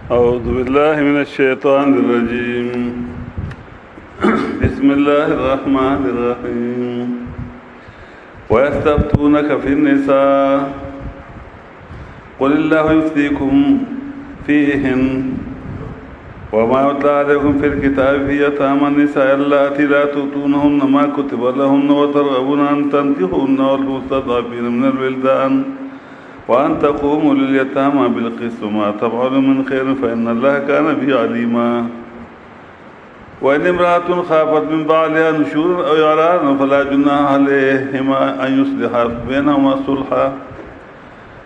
أعوذ بالله من الشيطان الرجيم. بسم الله الرحمن الرحيم. ويستفتونك في النساء قل الله يفتيكم فيهن وما يتلى عليكم في الكتاب في يتامى النساء اللاتي لا تؤتونهن ما كتب لهن وترغبون أن تنكحوهن والمستضعفين من الولدان وأن تقوموا لليتامى بالقسط ما تفعلوا من خير فإن الله كان به عليما. وإن امرأة خافت من بعلها نشورا أو إعراضا فلا جناح عليهما أن يصلحا بينهما صلحا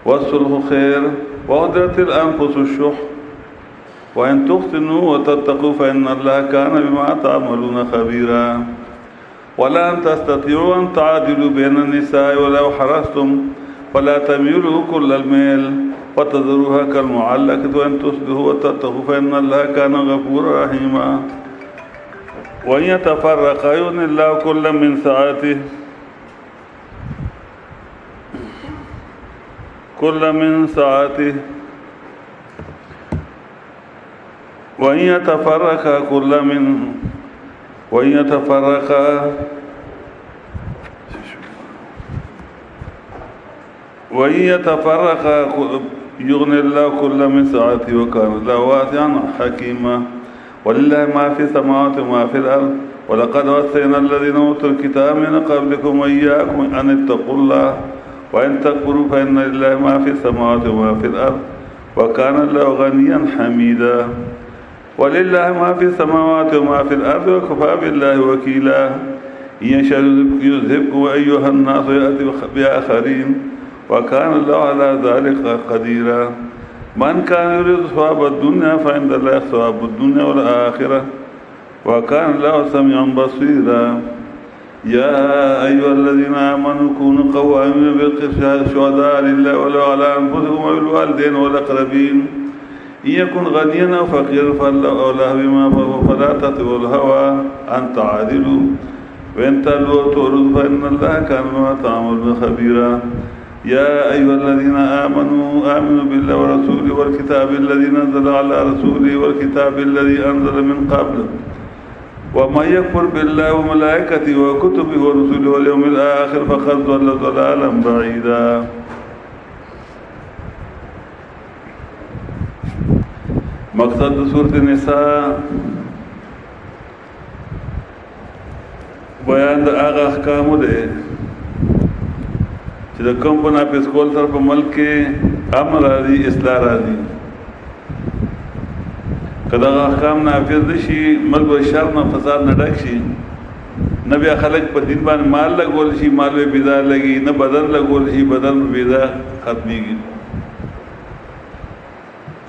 والصلح خير وأحضرت الأنفس الشح وإن تحسنوا وتتقوا فإن الله كان بما تعملون خبيرا. ولا أن تستطيعوا أن تعدلوا بين النساء ولو حرصتم فلا تميلوا كل الميل وتذروها كالمعلقة وإن تصلحوا وتتقوا فإن الله كان غفورا رحيما. وإن يتفرقا يغني الله كلا من سعته وإن يتفرقا يغني الله كلا من سعته وكان الله واسعا حكيما. ولله ما في السماوات وما في الأرض ولقد وصينا الذين أوتوا الكتاب من قبلكم وإياكم أن اتقوا الله وإن تكفروا فإن لله ما في السماوات وما في الأرض وكان الله غنيا حميدا. ولله ما في السماوات وما في الأرض وكفى بالله وكيلا. إن يشاء يذهبكم أيها الناس ويأتي بآخرين وكان الله على ذلك قديرا. من كان يريد ثواب الدنيا فعند الله ثواب الدنيا والآخرة وكان الله سميعا بصيرا. يا أيها الذين آمنوا كونوا قوامين بالقسط شهداء لله ولو على أنفسكم وبالوالدين والأقربين إن يكن غنيا أو فقيرا فالله أولى بما فلا تطيعوا الهوى أن تعدلوا وإن تلووا وتعرضوا فإن الله كان بما تعملون خبيرا. يا أيها الذين آمنوا بالله ورسوله والكتاب الذي نزل على رسوله والكتاب الذي أنزل من قبل ومن يكفر بالله وملائكته وكتبه ورسله واليوم الآخر فقد ضل ضلالا بعيدا. مقصد سورة النساء بیان د هغه احکامو دی چې د کوم په نافذ کول سره په ملک کې امن راځي اصلاح راځي. که دغه احکام نافذ شي ملک به شر نه فساد نه ډک شي نه بیا خلک په دین باندې مال لګول شي مال به بيدا لګي نه بدن لګول شي بدن به بيدا ختميږي.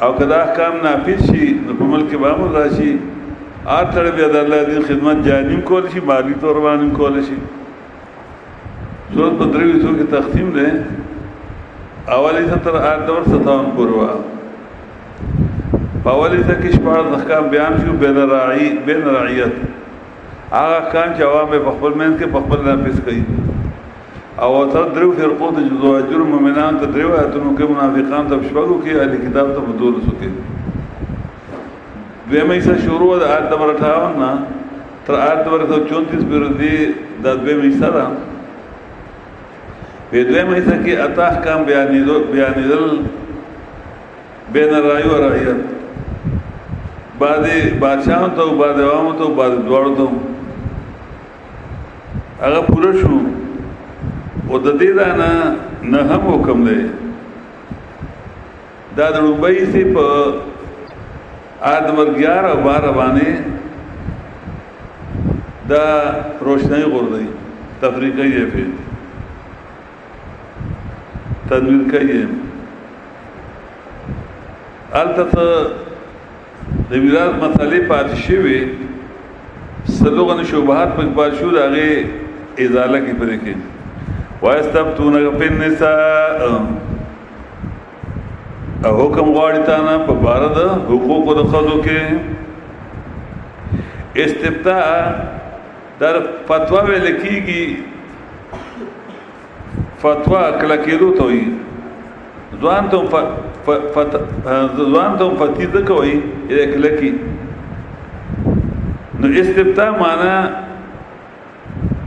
او که دا احکام نافذ شي نو په ملک کې به امن راشي آتړ بیا د الله دین خدمت جانیم کول شي مالی طور باندې کول شي. سورت په دریو حصو کې تقسیم ده. اولی ستر آیت نمبر 57 پورې وا. په اولی ځکه کې شپږ احکام بیان شو بین رعیت هغه احکام چې عوام په خپل منځ کې په خپل نافذ کوي. او تر دریو فرقو ته زواجر مؤمنان ته دریو آیتونو کې منافقان ته شپږو کې اهل کتاب ته بدولسو کې. دویمه حصہ شروع د آیت نمبر 58 نه تر آیت نمبر 34 پورې دی. دا دویمه حصہ ده. په دویمه حصہ کې اته احکام بیانېدل بین رعی و رعیت بعد بادشاہوں ته بعد عوامو ته بعد دواړو ته هغه پوره شو. او د دې نه هم حکم دی دا د روبۍ سي په آیت نمبر 11 او 12 باندې دا روشنائی غردئی تفریقی ہے پھر تدویر کئی ہے التت دویرات مسئلے پاتشی ہوئے سلوغن شبہات پر اقبال شود آگے ازالہ کی پرکے وَيَسْتَبْتُونَكَ فِي النِّسَاءِ حکم غواړي تانا په بار د حقوق د خزو کې استفتاء در فتوا ویل کیږي. فتوا کله کېدو ته وي ځوان ته فتي ځکه وایي کلکي. نو استفتاء معنا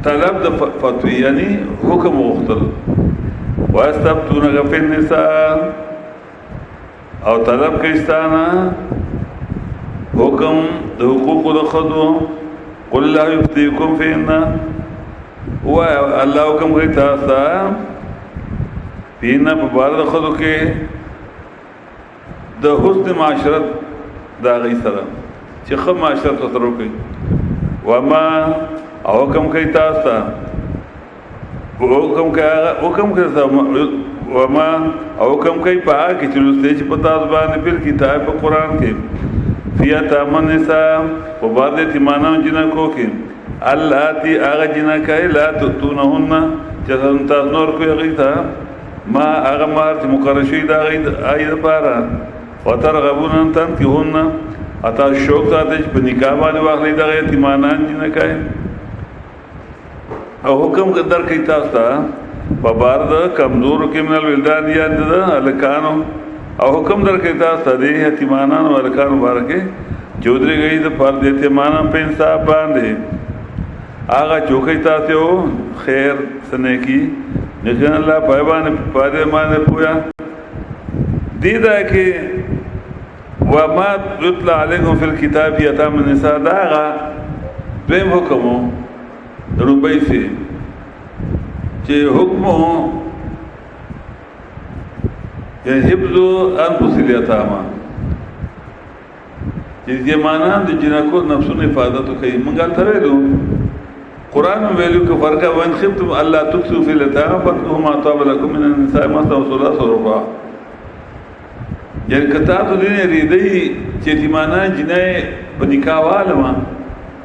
طلب د فتوی یعنی حکم غوښتل. واستفتونک فی النساء او طلب کوي ستانه حکم د حقوق د ښځو. قل لا یفتیکم فیهن و الله حکم کوي تاسو ته فیهن په باره د ښځو کې د حسن معاشرت د هغې سره چې ښه معاشرت ورسره وکړي. وما او حکم کوي تاسو ته حکم کوي وما او حکم کوي په هغه کې چې لوستئ چې په تاسو باندې فی الکتاب په قرآن کې فی یتامی النساء په باره د یتیمانو جنکو کې اللاتی هغه جنکۍ لا تؤتونهن چې تاسو نور کوئ هغې ته ما هغه مهر چې مقرر شوي د هغې دپاره وترغبون ان تنکحوهن اتا شوق ساتئ چې په نکاح باندې واخلئ دغه یتیمانان جنکۍ. او حکم در کوي تاسو ته په باره د کمزورو کې من الولدان یا د هلکانو. او حکم در کوي تاسو ته د یتیمانانو او هلکانو باره کې چې ودرېږئ د فرد یتیمانان په انصاف باندې. هغه چوکۍ تاسو خیر څه نیکي یقینا الله په دې باندې پوهه. دې ځای کې وما یتلی علیکم فی الکتاب فی یتامی النساء دا هغه دویم حکم و ربی سے چې حکم یعنی حفظ انفس الیتامی چې یتیمانان د جنکو نفسونو حفاظت کوي. موږ هلته ویلو قرآن ویلو که فرقه وان خفتم الا تکسوا فی الیتامی فانکحوا ما طاب لکم من النساء مثنی وثلاث ورباع. یعنی که تاسو دې نه ریدئ چې یتیمانان جنۍ په نکاح والمه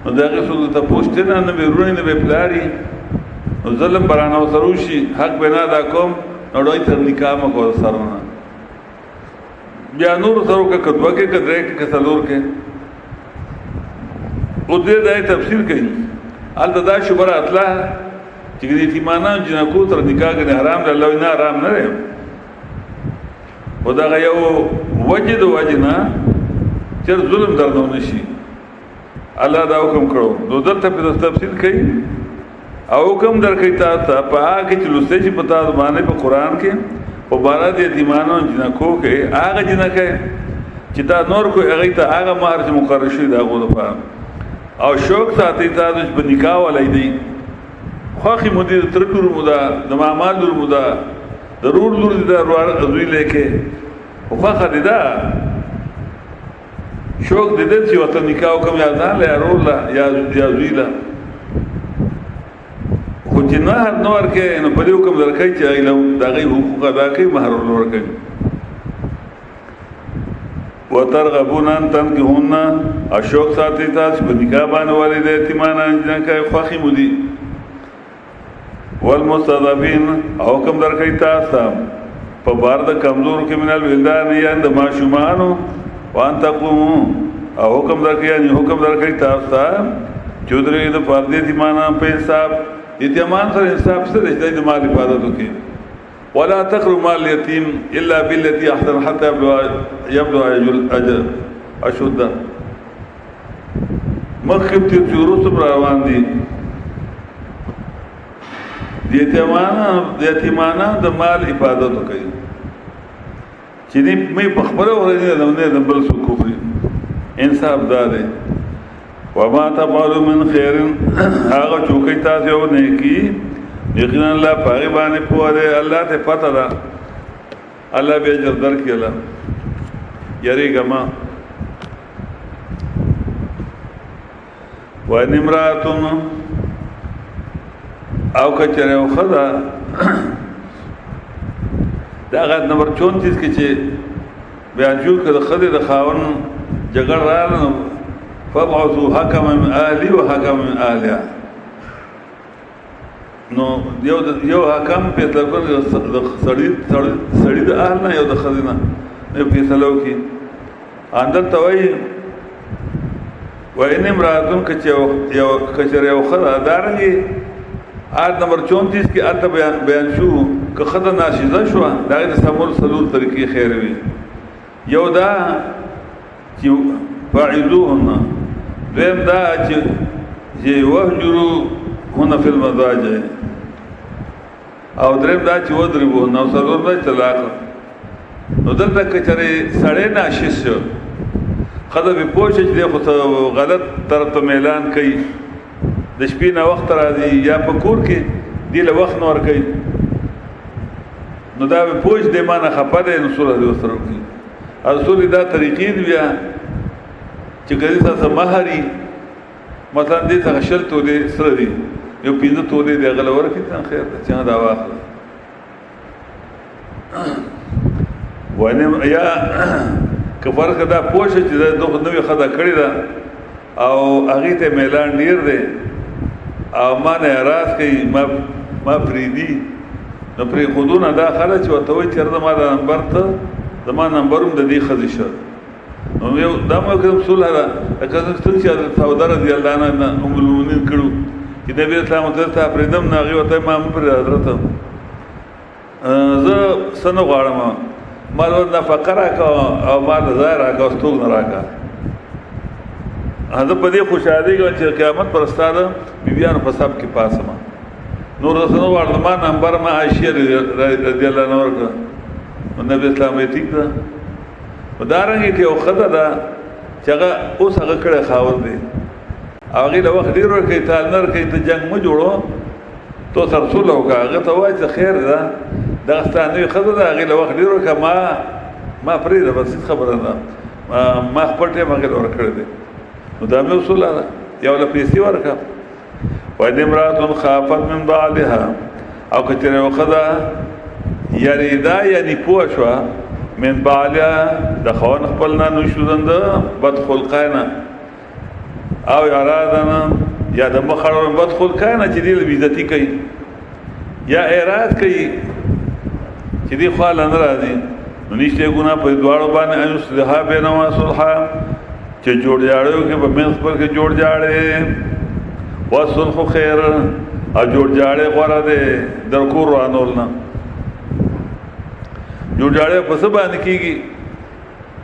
نو د هغې څوک ته پوښتنه نه وي وروڼې نه وي پلاري نو ظلم به رانه ورسره وشي حق به نه ادا کوم نو ډوی سره نکاح مه کوه سره نه بیا نورو سره وکړه که دوه کې که درې کې که څلور کې. اوس دې ځای تفسیر کوي هلته دا شبه راتله چې د یتیمانانو جنکو سره نکاح کوي حرام دی. الله وایي نه حرام نه دی خو دغه یو وجې د وجې نه چېر ظلم درنه ونه شي الله دا حکم کړو. نو دلته په تفصیل کوي او حکم در کوي تاسو ته په هغه کې چې لوستئ چې په تاسو باندې په قرآن کې په باره د یتیمانو جنکو کې هغه جنکۍ چې تا نور کوئ هغې ته هغه مهر چې مقرر شوي د هغو دپاره. او شوق ساتئ تاسو چې په نکاح والی دی خوښې مو دي د تره لور مو ده د ماما لور مو ده د رور لور دي د زوی لیکې خو خوښه دي ده شوق دې دې چې ورته نکاح وکړم یا ځان له یا رور له یا زوی له خو چې مهر نه ورکوې نو په دې حکم درکوي چې هغې له د هغې حقوق ادا کوي مهر ورله ورکوي. وترغبون ان تنکحوهن او شوق ساتئ تاسو په نکاح باندې والې د یتیمانان جنکۍ خوښې مو دي. والمستضعفین او حکم درکوي تاسو ته په باره د کمزورو کې من الولدان یا د ماشومانو وان تقوموا او حکم درکوي یعنی حکم درکوي تاسو ته چې ودرېږئ د فرد یتیمانان په انصاف. یتیمان سره انصاف څه دی چې د مال حفاظت وکړي. ولا تقربوا مال اليتيم الا بالتي احسن حتى يبلغ اشده. مخکې چې وروسته روان دي د یتیمانو د مال حفاظت وکړي چې مې په خپله ورنې د بل څوک وکړي. انصاف دا دی. وما تفعلوا من خیر هغه چوکۍ تاسو یو نیکي یقینا الله په هغې باندې پوه دی. الله ته پته ده الله بیا اجر درکړي. الله یریږه مه. وان امرأة او که چېرې یو ښځه د هغه نمبر 34 کې چې بیان شو که د ښځې د خاوند جګړه راغله نو فابعثوا حکما من اهلي وحکما من اهلها. نو یو حکم فیصله کوي د سړي د اهل نه یو د ښځې نه فیصله وکړي. همدلته وایي وان امرأة که چېرې یو ښځه دارنګې آیت نمبر 34 کې هلته بیان شو که ښځه ناشیزه شوه د هغې د سمولو څلور طریقې خیر وي. یو دا چې فاعذوهن، دویم دا چې وهجروهن فی المضاجع، او دریم دا چې وضربوهن، او څلورم دا چې طلاق. نو دلته که چېرې سړی ناشیز شو ښځه بې پوه شي چې دی خو غلط طرف ته میلان کوي، د شپې نه وخت راځي یا په کور کې دې له وخت نه ورکوي، نو دا به پوه شي دی ما نه خفه دی، نو صلح دې ورسره وکړي. اصول دا طریقې دي بیا چې که دې څه مهر وي، مثلا دې څخه 20 تولې سره دي، یو 15 تولې دې هغه له ورکړي ته خیر دی چې دا واخله. یا که فرق دا پوه شي چې دغه نوې ښځه کړې ده او هغې ته میلان ډېر دی او ما نه اعراض کوي، ما پرېږدي، نو پرېښودو نه دا ښه ده چې ورته وایي چېرې زما دا نمبر ته زما نمبر هم د دې ښځې شه. نو یو دا مو کوم صلح ده لکه څنګه چې حضرت سوده رضي الله عنها ام المؤمنین کړو چې نبي اسلام ته پرېږدم، نو هغې ورته ما مه پرېږده حضرته، زه څه نه غواړم، مال ور نفقه راکړه او مال ځای راکړه او ستوګ نه راکړه. زه په دې خوشحالېږم چې قیامت پر ستا د بیبیانو په صف کې پاسم. نور ورته نه غواړم، ما نمبر ما عایشې رضي الله عنها ورکړه. نو نبي اسلام یې ټیک ده. په دارنګې کې یو ښځه ده چې هغه اوس هغه کړی خاوند دی او هغې له وخت ډېر ورکوي، تال نه ورکوي، ته جنګ مه جوړو، تو سره صلح وکړه، هغه ته ووایه چې خیر ده دغه ستا نوې ښځه ده، هغې له وخت ډېر ورکړه، ما پرېږده، بس هېڅ خبره ده، ما خپل ټایم هغې له ورکړی دی. نو دا مې صلح ده. یو له پیسې ورکړه. وإن امرأة خافت من بعلها، او که چېرې یوه ښځه یریده یعنې پوه شوه من بعلها د خاوند خپل نه نشوزن د بدخلقۍ نه، او ارادنا یا د مخ اړوند بدخلقۍ نه چې دې له بېعزتي کوي یا اعراض کوي چې دې خوا له نه راځي، نو نشته ګناه په دواړو باندې ان یصلحا بینهما صلحا، چې جوړ جاړی وکړي په منځ خپل کې جوړ جاړی، والصلح خیر، او جوړ جاړی غوره دی در کور رانول نه. جوړ جاړی په څه باندې کېږي؟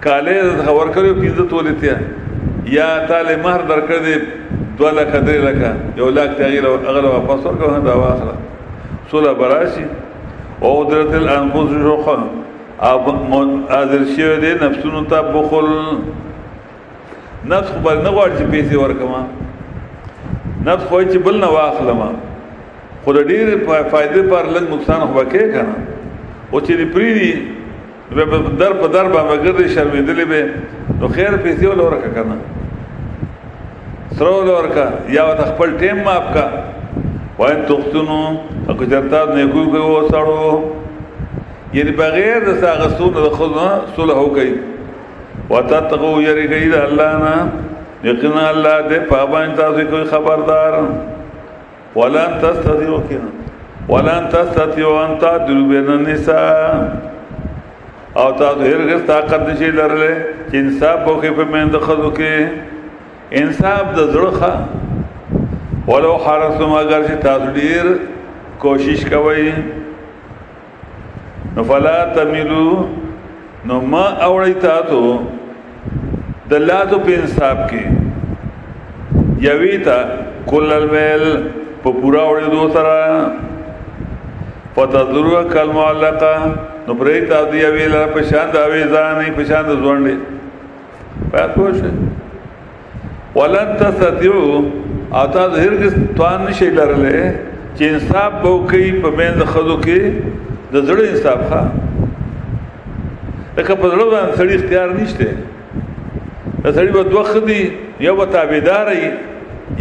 کالې ورکړی 15 تولې ته، یا تاله مهر درکړی دی 2 لکه 3 لکه 1 لاک ته هغې له واپس ورکړه، دا واخله، صلح به راشي. وعدرت الانفس شح، او حاضر شوی دی نفسونو ته بخل. نفس خو بل نه غواړي چې پیسې ورکړم، نفس خو چې بل نه واخلم، خو د ډېرې فایدې پر لږ نقصان خو به کوې که نه. او چې دې پرېږدي در په در به ګرځې شرمېدلې به، نو خیر پیسې وله ورکړه که نه، سره وله ورکړه، یا ورته خپل ټایم معاف کړه. وإن تحسنوا، او که چېرې تاسو نیکوي کوئ وسړو، یعنې بغیر د څه اخیستو نه د ښځو نه صلح وکړئ. وتتقوا، یېرېږئ د الله نه، یقینا الله دې په هغه باندې تاسو کوئی خبردار. ولن تستطيعوا ان تعدلوا بين النساء، او تاسو هرګز طاقت نشئ لرلی چې انصاف وکړئ په منځ د ښځو کې. انصاف د زړه ښه، ولو حرصتم، اگر چې تاسو ډېر کوشش کوئ. نو فلا تمیلوا، نو ما اوړئ تاسو د لاسو په انصاف کې یوې ته کل المیل په پوره اورېدو سره، فتذروها کالمعلقه، نو پرېږدئ تاسو د یوې لره په شان د اویزانې، په شان د ځونډې. باید پوه شئ. ولن تستطیعوا، او تاسو هرګز توان نشئ لرلی چې انصاف به وکئ په منځ د ښځو کې، د زړه انصاف ښه. لکه په زړه باندې سړي اختیار نشته، د سړي به 2 ښځې، یو به تابعداره وي،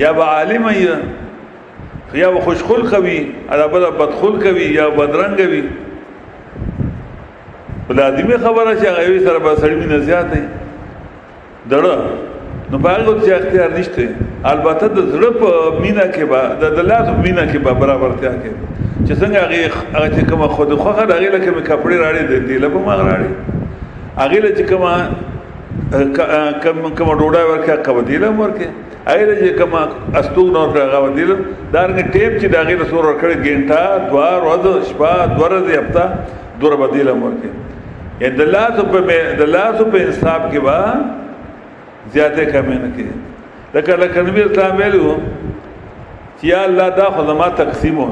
یا به عالمه وي، یا به خوشخلقه وي، او بله بدخلقه وي، یا بدرنګه وي. لازمي خبره چې هغه یوې سره به سړي مینه زیاته وي دړه، نو په هغه چې اختیار نشته. البته د زړه په مینه کې به، د لاسو په مینه کې به برابرتیا کوي، چې څنګه هغې چې کومه خود خوښه ده هغې له کومې کپړې راړې دی له به هم هغه راړې، هغې له چې کومه ډوډۍ ورکړي هغه به دی له هم ورکړي، اګه چې کما استوګ نور راغو دل دارنګ ټیپ چې داغه رسول ورکړي ګنټه دوار ود شپه دورځ هفته دور بدیل مرکه یعنی دلاتو په انصاف کې با زیاته کمه نه کې لکه نبی اسلام ویلو چې یا الله دا خدما تقسیمو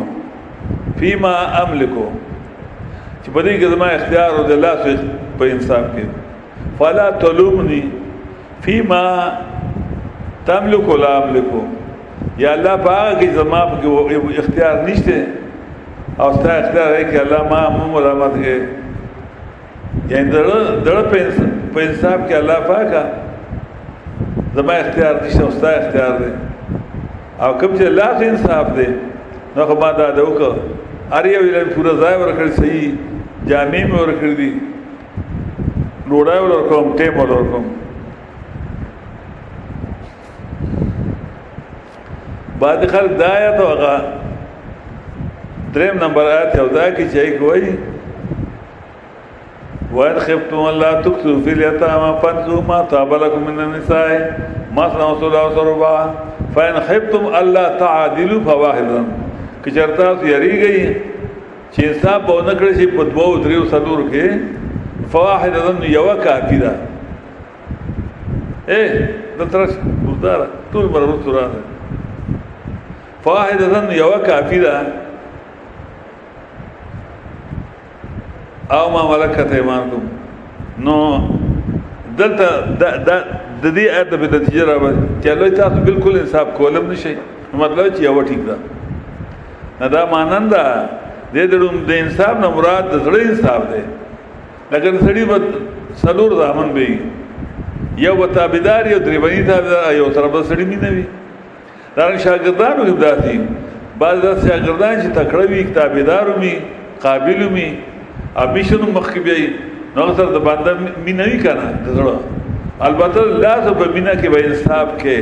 فيما املکو چې په دې کې زما اختیار او د الله په انصاف کې فلا تلومني فيما تملک ولا املکو یا الله پاک کی زما په اختیار نشته او ستا اختیار ہے کہ اللہ ما ملامت ہے یعنی دڑ په انصاف کې الله پاکا زما اختیار نشته او ستا اختیار دی او کوم چې الله ته انصاف دی نو خو ما دا دوک اړیا ویل پورا ځای ورکړ صحیح جامع مې ورکړ دي روډای ورکوم ټیم ورکوم بعد خلک دا آیت هغه دریم نمبر آیت یو دا کې چې کوي وَإِنْ خِفْتُمْ أَلَّا تُقْسِطُوا فِي الْيَتَامَى فَانكِحُوا مَا طَابَ لَكُم مِّنَ النِّسَاءِ مَثْنًى وَثُلَاثَ وَرُبَاعَ فَإِنْ خِفْتُمْ أَلَّا تَعْدِلُوا فَوَاحِدَةً که چرته یریږئ چې انصاف به ونه کړی شي په دوو دریو څلورو کې فواحدة یوه کافي ده دلته بزداره ټول مره وروسته راغی فواحدة یوه کافي ده او ما ملکت ایمانکم نو دلته د دې آیت په نتیجه راوړي چې الله تاسو بالکل انصاف کولم نشي مطلب چې یو ټیک ده نه دا مانند ده د انصاف نه مراد د زړه انصاف دی لکه سړی به څلور ځامن به یو تابعدار یو دریوانی تابعدار یو سره به سړی مینه وي دا شاګردانو کې داسي بعض شاګردان چې تکړه وي تابعدار وي قابل وي امیشنو مخکې بیا نو سره د باندې مینه وی کنه دغه البته لازم په مینه کې به انصاف کې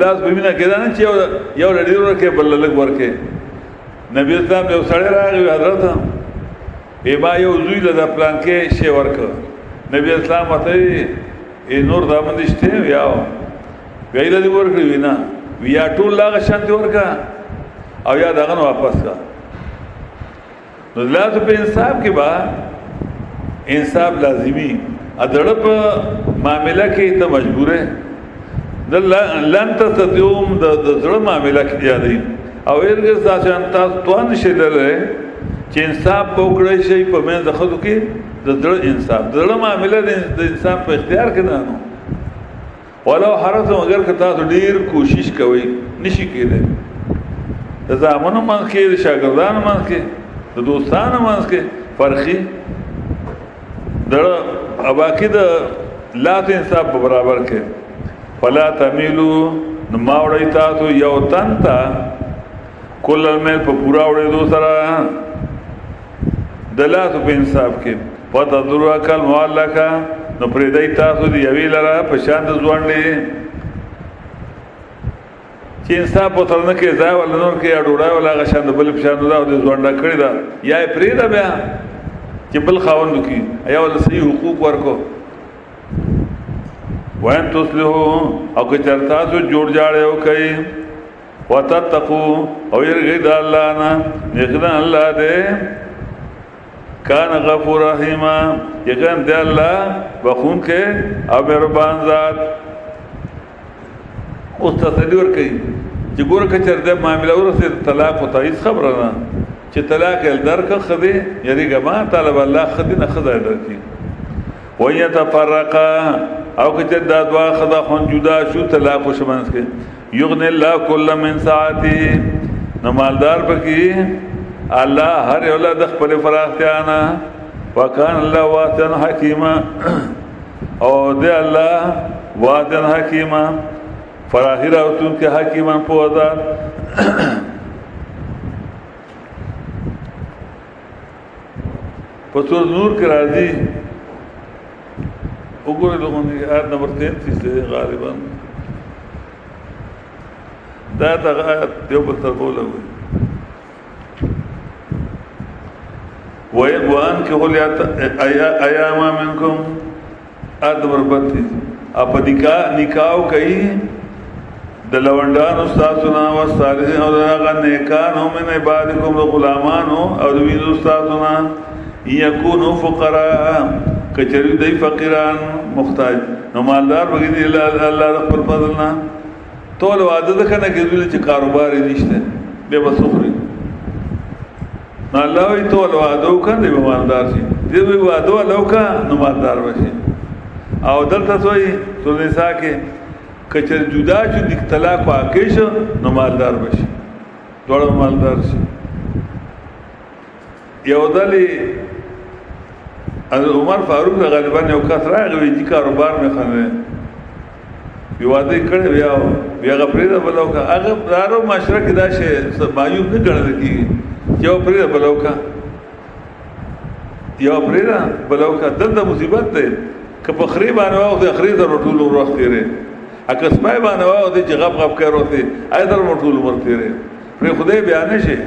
لازم په مینه کې نه چې یو لړۍ ورکه بل لګ ورکه نبی اسلام یو سړی راغی حضرت ایما یو زوی د پلان کې شی ورکه نبی اسلام ته نور دامن دشته یا ویل دی ورکړي وینا ویا ټول لاغه شانت ورکا او یا دغه واپس کا نو لازم په انصاف کې با انصاف لازمی ادړه په معاملې کې ته مجبور ہے لن تستطيعوا د زړه معاملې کې یادې او ورګه ځکه تاسو توان شي دلته چې انصاف وکړئ شي په منځ خلکو کې د زړه انصاف د زړه معاملې د انسان په اختیار کې نه نو ولو حرصم اگر که تاسو ډیر کوشش کوئ نشي کېدای د زامنو منځ کې د شاګردانو منځ کې د دوستانو منځ کې فرقي د اباکي د لات انصاف برابر کې فلا تميلوا نماوړی تاسو یو تنتا کل المل په پورا وړې دو سره د لات په انصاف کې پته درو کل معلقه نو پرې دای تاسو دی وی لره په شان د ځوانډې چې انصاف په تر نه کې ځای ول نور کې اډوړای ولا غشان د بل په شان دا د ځوانډه کړی دا یا پرې دا بیا چې بل خاوند کی یا ول صحیح حقوق ورکو وان تصلحوا او که چرتا تو جوړ جاړو کوي وتتقوا او يرګي د الله نه نګنا الله دې کان غفور رحیم یقین دې الله بخون کې او مهربان ذات او تدبیر کوي چې ګور کچر دې معاملې ورسې طلاق او تعیز خبره نه چې طلاق ال درک خدي یعنی ګما طالب الله خدي نه خدای درکې وایي تفرقا او کچر دا دوا خدا خون جدا شو طلاق وشمنس کې یغنی الله کل من ساعتی نو مالدار پکې الله هر اولاد خپل فراختیانا وکان الله واسع حکیم او دې الله واسع حکیم فراخیر او تون کې حکیمان په ودا پسور نور کې راځي وګورئ دغه آیت نمبر 33 سے غالبا دا آیت یو بل تر بوله وي وان کې هولیات ایاما منکم آیت نمبر 32 اپ نکاح کوي د لونډان استادنا او صالحین او هغه نیکان هم من عبادکم غلامان او د وینو استادنا یکونو فقراء کچری دی فقیران محتاج نو مالدار بگی الله خپل فضلنا ټول وعده ده کنه کېدل چې کاروبار یې نشته به وسخري نو الله وی ټول وعده وکړي به مالدار شي دې وی وعده ولوکا نو مالدار وشي او دلته سوې سورۃ نساء کې کچر جدا چې د طلاق واقع شو نو مالدار وشي ټول مالدار شي یو دلی عمر فاروق غالبا یو کس راغی چې کاروبار مې خنه یو واده کړي بیا غفریده بلوکا هغه دارو معاشره کې دا شی مایوب نه ګڼل کیږي یو پرې بلوکا یو پرې بلوکا دلته مصیبت ده که په خری باندې واو د خری در ټول وخت تیرې اګه سپای باندې واو د جغب غب کړو ته اې در ټول ور تیرې پر خدای بیان شي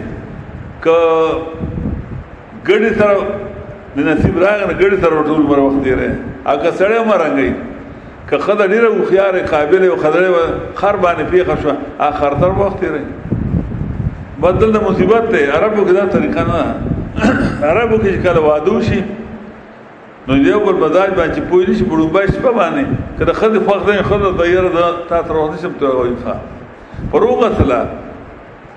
ک ګډي سره د نصیب راغنه ګډي سره ټول ور وخت تیرې اګه سړی مرانګي که خدای ډیره خيار قابل او خدای خر باندې پیښه شو اخر تر وخت تیرې بدل د مصیبت ته عربو کې دا طریقه نه عربو کې کله وادو شي نو یو بل مزاج باندې پوي نشي بډوبای شپه باندې کله خدای فخر نه خدای دایره دا تا تر وخت شپ ته وایي ښا پروغه سلا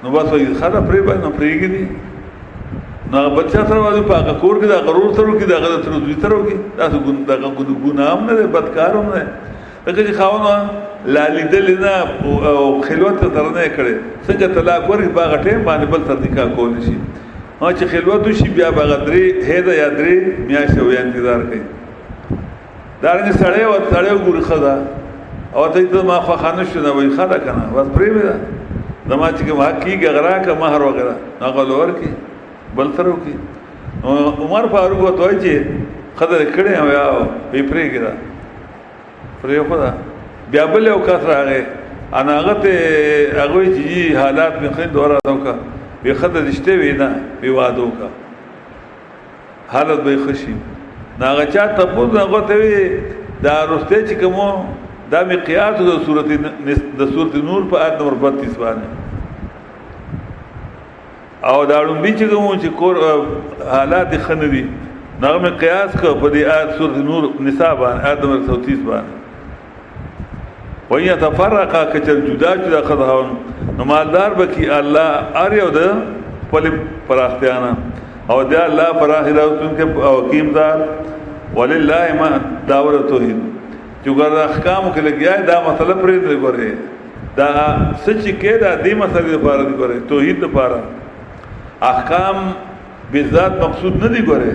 نو بس وایي خدای پرې باندې پرېږي نو بچا سره وایي په کور کې دا غرور سره کې دا غلط تر دوی تر کې تاسو ګناهم نه بدکارم نه دغه چې خاونه لالیدل نه او خلوت ترنه کړي څنګه طلاق ورې باغ ټیم باندې بل صدقه کول شي ما چې خلوت شي بیا بغدري هدا یادري میاشه وې انتظار کوي دارنګ سړی او سړی ګور خدا او ته ما خو خانه شنه وې خدا کنه بس پرې وې زما چې ما کیږي غرا کا مہر وغیرہ هغه لور کی بل ترو کی عمر فاروق وته چې خدای کړي او په پرې کړه پرې خدا بیا بل یو کس راغی انا هغه ته هغه چې حالات مې خې دوره دوکا به خدای رشته وینا به وادو کا حالت به خوشي ناغه چا ته په هغه ته دا رسته چې کوم دا می قیاس د سورته نور په آیت نمبر 32 باندې او دا لومبي چې کوم چې کور حالات خندي ناغه می قیاس کو په دې آیت سورته نور نساء باندې آیت نمبر 34 باندې وَيَا تَفَرَّقَا كَچَرْ جُدَا جُدَا خَدْهَوْنَ نمالدار بکی اللہ آریو دا پلی پراختیانا او دیا اللہ پراخی راوتون کے وقیم دار وَلِلَّهِ مَا داور توحید چونکہ احکامو کے لگیا ہے دا مسئلہ پرید دے گورے دا سچی کے دا دی مسئلہ دے پارا دی گورے توحید دے پارا احکام بذات مقصود نہ دی گورے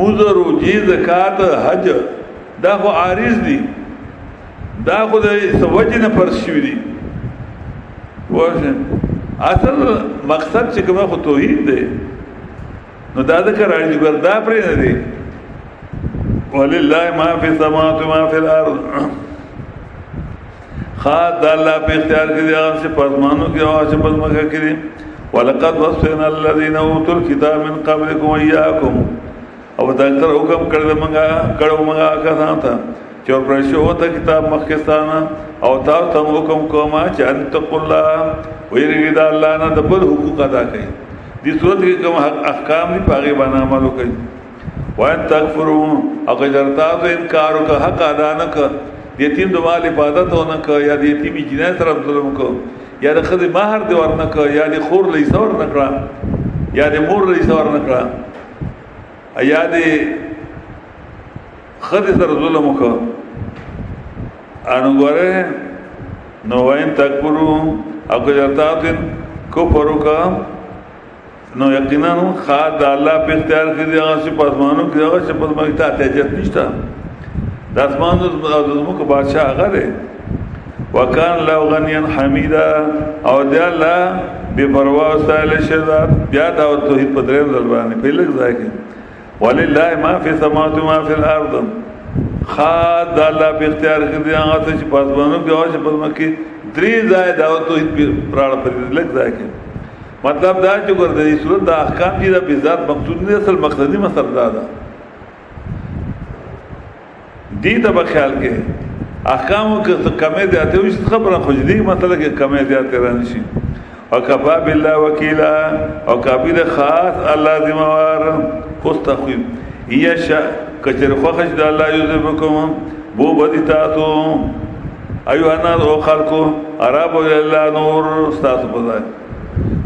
موزر و جی زکاة حج دا خو عارض دی دا خود سوجه نه فرض شوی دی واشه اصل مقصد چې کومه خو توحید دی نو دا ذکر راځي ګر دا پرې نه دی ولله ما فی السماوات و ما فی الارض خاص الله په اختیار کې دی هغه چې پرمانو کې او چې پزماکه کې دی ولقد وصينا الذين اوتوا الكتاب من قبلكم واياكم او دا تر حکم کړل موږ کسان ته چور پرشو ہوتا کتاب مخکستانا او تاو تم حکم کوما چانتق اللہ ویرگی دا اللہ نا دبل حقوق ادا کئی دی صورت کے کم احکام دی پاگی بانا عملو کئی وین تکفرون او کجرتا تو انکارو کا حق ادا نکا دیتیم دمال عبادت ہونا کا یا دیتیمی جنای طرف ظلم کو یا دی خد ماہر دیور نکا یا دی خور لیسور نکڑا یا دی مور لیسور نکڑا یا دی خد سر ظلم کو انو گورے نو وین تکبرو او کجرتاتن کفرو کا نو یقینا خاد دا اللہ پہ اختیار کردی آغا سے پاسمانوں کی آغا سے پاسمانوں کی تحتیجت نشتا دا اسمان دزمو کا بادشاہ آغا رہے وکان اللہ غنیا حمیدہ او دیا اللہ بے پرواہ سائل شہدات بیا دعوت توحید پدرین ظلبانی پہلک ذائے کے وَلِلَّهِ مَا فِي السَّمَاوَاتِ وَمَا فِي الْأَرْضِ خاد دا اللہ پہ اختیار کردی آغا سے پاسمانوں کی آغا سے پاسمانوں کی دری ذائے دعوت توحید پراڑا پدرین ذائے مطلب دا جو کرده دی صورت دا احکام چی دا بذات مقصود نہیں اصل مقصدی مسئلہ دا دی تا بخیال کے احکامو کې کمې زیاتې وشي خبره خو دې مسله کې کمې زیاتې رانشي. وکفا بالله وکیلا او کافی ده خاص الله ذمہوار. اوس تخویب یشا کچر خوښ د الله یذبکم بو بدیتاتو ایوه الناس او خلقو عرب الله نور استاد بزای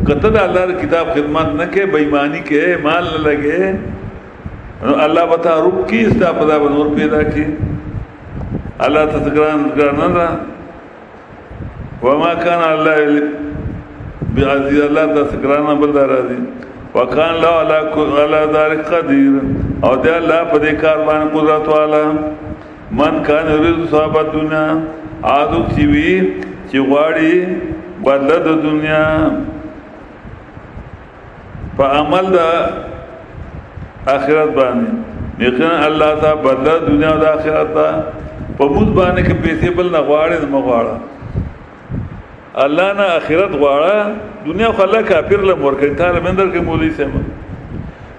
کته د الله کتاب خدمت نه کې بېمانی کې مال نه لګې نو الله بتا رب کی استا پدا نور پیدا کی الله تذکران نه وما كان الله بعزيز الله تذکران بل راضي وکان لا على ذلك قدير او دې الله په دې کار باندې قدرت والا. من کان یرید ثواب الدنیا عادو چوي چې غواړي بدل د دنیا په عمل د آخرت باندې یقینا الله تعالی بدل دنیا او د آخرت په موږ باندې کې پیسې بل نه غواړي نه غواړي الله نه آخرت غواړه دنیا خو الله کافر له مرګ تعالی مندر کې مولوی سم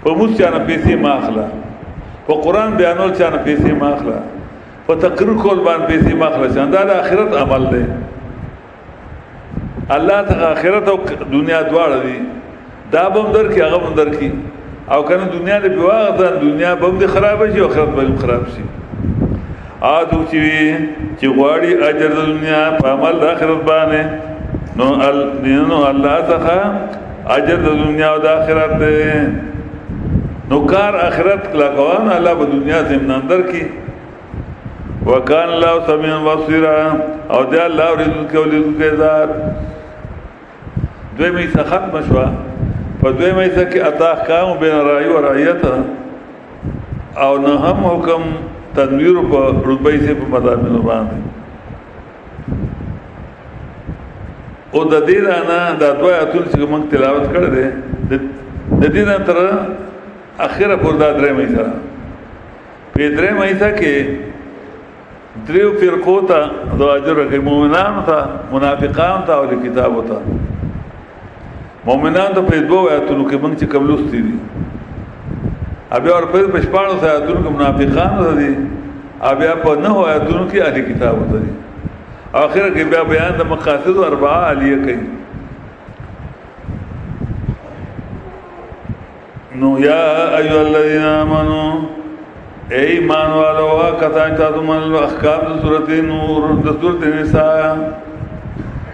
په موږ چانه پیسې ماخلا په قران بیانول چانه پیسې ماخلا په تقریر کول باندې پیسې ماخلا څنګه د آخرت عمل دی. الله ته آخرت او دنیا دواړه دي دا بم در کې هغه بم در کې او کنه دنیا دې بواغ ده دنیا بم دې خراب شي او آخرت به خراب شي. آدو چې غواړي اجر د دنیا په عمل د آخرت باندې نو الله څخه اجر د دنیا او د آخرت دی. نو کار آخرت لګوان الله په دنیا زمینان در کې وکان الله سميعا بصيرا او دې الله اوریدونکو لیدونکو ذات. دوی مې ختم شو په دوی مې کې اتا احکام بین رعی و رعیت او نه هم حکم تنویر په رتبه سي په مضامینو باندې او د دې نه د دوه اتل چې موږ تلاوت کړل دي د دې نه تر اخره پر دا درې مې سره په درې مې کې دریو فرقو ته د اجر کې مؤمنان ته منافقان ته او کتاب ته مؤمنان ته په دوه آیاتونو کې موږ چې قبلوستي دي ابیا اور په پښپانو ته آیاتونو کې منافقان دي ابیا په نه آیاتونو کې اهل کتاب دي اخر کې بیا بیان د مقاصد اربعه علیه کوي. نو یا ایها الذین آمنوا اے ایمان والو کتان تاسو من احکام د سورۃ نور د سورۃ نساء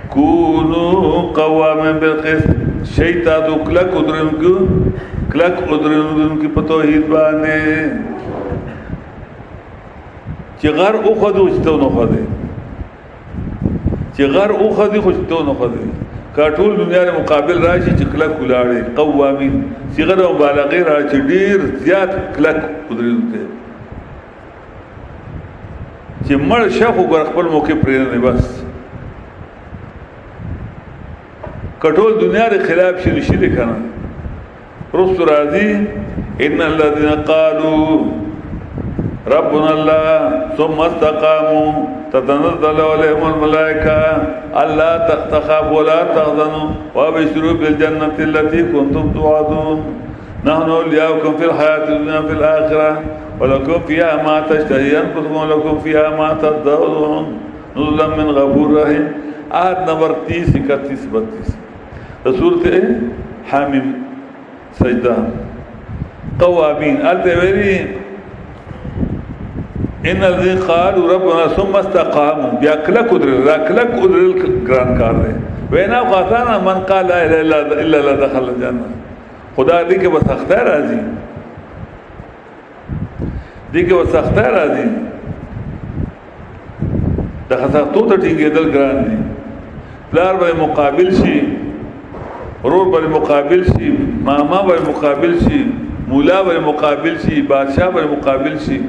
کونو قوامن بالقسط شیطان کلک ادرنګو کی په توحید باندې چې غر او خدو چته نو خدي چې غر او خدي خوشته نو خدي کاټول دنیا له مقابل راشي چې کلک ولاړي قوامین صيغه مبالغه راشي ډیر زیات کلک ادرنګو چې مړ شخو ګر خپل موقع پرې نه بس کټول دنیا د خلاف شي نشي کنه. رسول راضي ان الذين قالوا ربنا الله ثم استقاموا تتنزل عليهم الملائكه الا تخافوا ولا تحزنوا وابشروا بالجنه التي كنتم توعدون نحن اولياؤكم في الحياه الدنيا في الاخره ولكم فيها ما تشتهي انفسكم ولكم فيها ما تدعون نزلا من غفور رحيم. آیت نمبر 30 31 32 سورۃ حامیم سجدہ قوامین التویری ان الذين قالوا ربنا ثم استقاموا بیا کلک ادرل گران کار دے وینا قاتانا من قال لا اله الا الله دخل الجنه. خدا دې کې بس اختیار راځي دې کې بس اختیار راځي د خطاطو ته ټینګېدل ګران دي. پلار به مقابل شي ورور به مقابل شي ماما به مقابل شي مولا به مقابل شي بادشاہ به مقابل شي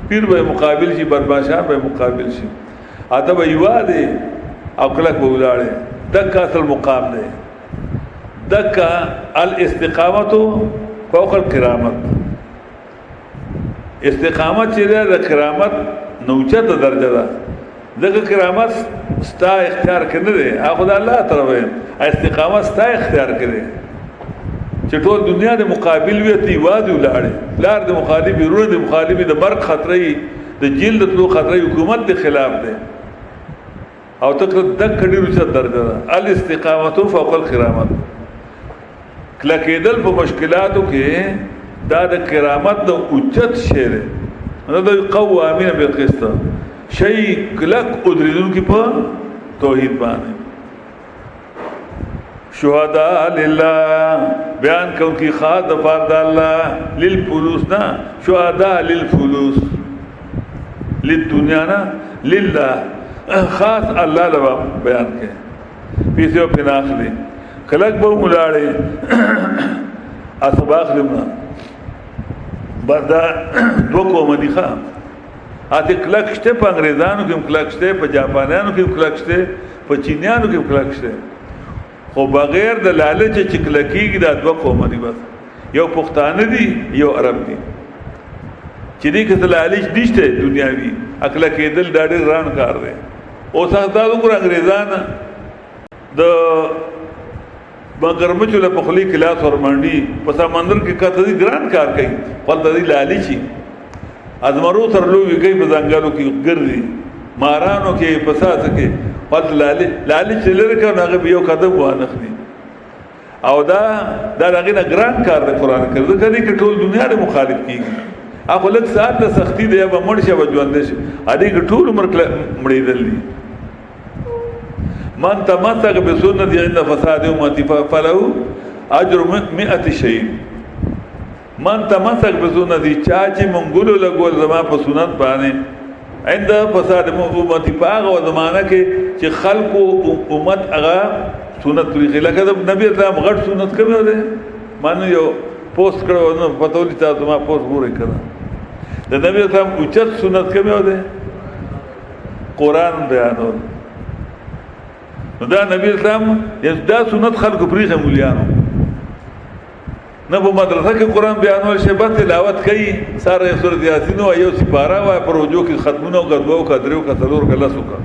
پیر به مقابل شي بربادشاہ به مقابل شي ادب ایواده او کلک به ولاړې دغه اصل مقام دی. دغه الاستقامت فوق الكرامت استقامت چې د کرامت نوچته درجه ده. دغه کرامت ستا اختیار کړی دی هغه د الله طرفه استقامت ستا اختیار کړی چې ټول دنیا د مقابل وي تی وادي ولاړې لار د مخالفي رونه د مخالفي د مرګ خطرې د جیل د تلو خطرې حکومت د خلاف دی او تکړه د کډی رچ درجه ده الاستقامت فوق الکرامت کله کېدل په مشکلاتو کې دا د کرامت د اوچت شعر نه د قوامین بالقسط شی کلک ادریدون کی په توحید باندې شهداء لله بیان کو کی خاص د فرد الله للفلوس نا شهداء للفلوس للدنیا نا لله خاص الله لوا بیان کې پیسو پناخلی کلک به ملاړي اسباق لمنا بردا دو قوم دي ښا اته کلک شته په انګريزانو کې کلک شته په جاپانيانو کې کلک شته په چینيانو کې کلک شته خو بغیر د لالچ چې کلکیږي دا دوه قوم دي بس یو پښتانه دي یو عرب دي چې دې کې لالچ نشته دنیاوي اکل کېدل ډاډه ران کار دی او ساتادو ګر انګريزان د مگر مچو له پخلی کلاس ور منډي په سمندر کې کته دي ګران کار کوي خپل د لالچي ازمرو تر لوی کوي په ځنګلو کې ګرځي مارانو کې پساس کې پد لالچ لري کنه هغه یو قدم وانخني او دا هغه نه ګران کار دی قران کې دا کدي کې ټول دنیا له مخالف کیږي هغه لږ ساعت له سختی دی به مړ شي وجوند شي ا دې ټول عمر مړېدل دي من تمسك بسنتي عند فساد امتي فله اجر 100 شهيد من تمسك بسنتي چاچی منګولو لګول زما په سنت باندې عند فساد امتي پاغه زمانہ کې چې خلقو امت هغه سنت طریقې لکه د نبی اسلام غټ سنت کوي ده مانو یو پوسټ کړو نو پتولې تاسو ما پوسټ ګورې کړه د نبی اسلام اوچت سنت کوي ده قران بیانول دا نبی اسلام دا سنت خلق پریخه مولیانو نه په مدرسه کې قران بیانول شي بس تلاوت کوي ساره سورۃ یاسین او یو سپاره وای پروجو کې ختمونه او غدو او قدرو کا څلور کله سوکا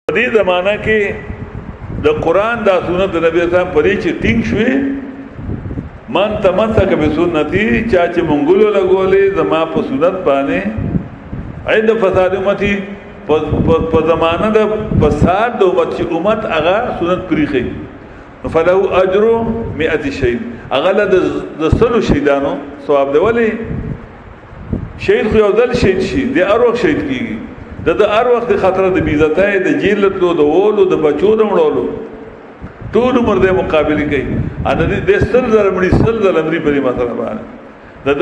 په دې زمانہ کې د قران دا سنت د نبی اسلام پرې چې ټینګ شوې من تمسک بسنتی چا چې منګولو لګولې زما په سنت باندې عند فساد امتی په زمانه د فساد د امت چې امت هغه سنت پریخي فله اجر 100 شهید هغه د سلو شهیدانو ثواب دی ولی شهید خو یو ځل شهید شي د اروغ شهید کیږي د هر وخت خطر د بیزتای د جیل له د وولو د بچو د مړولو ټول عمر د مقابله کوي ان دې سل زلمړي سل زلمړي په مثلا باندې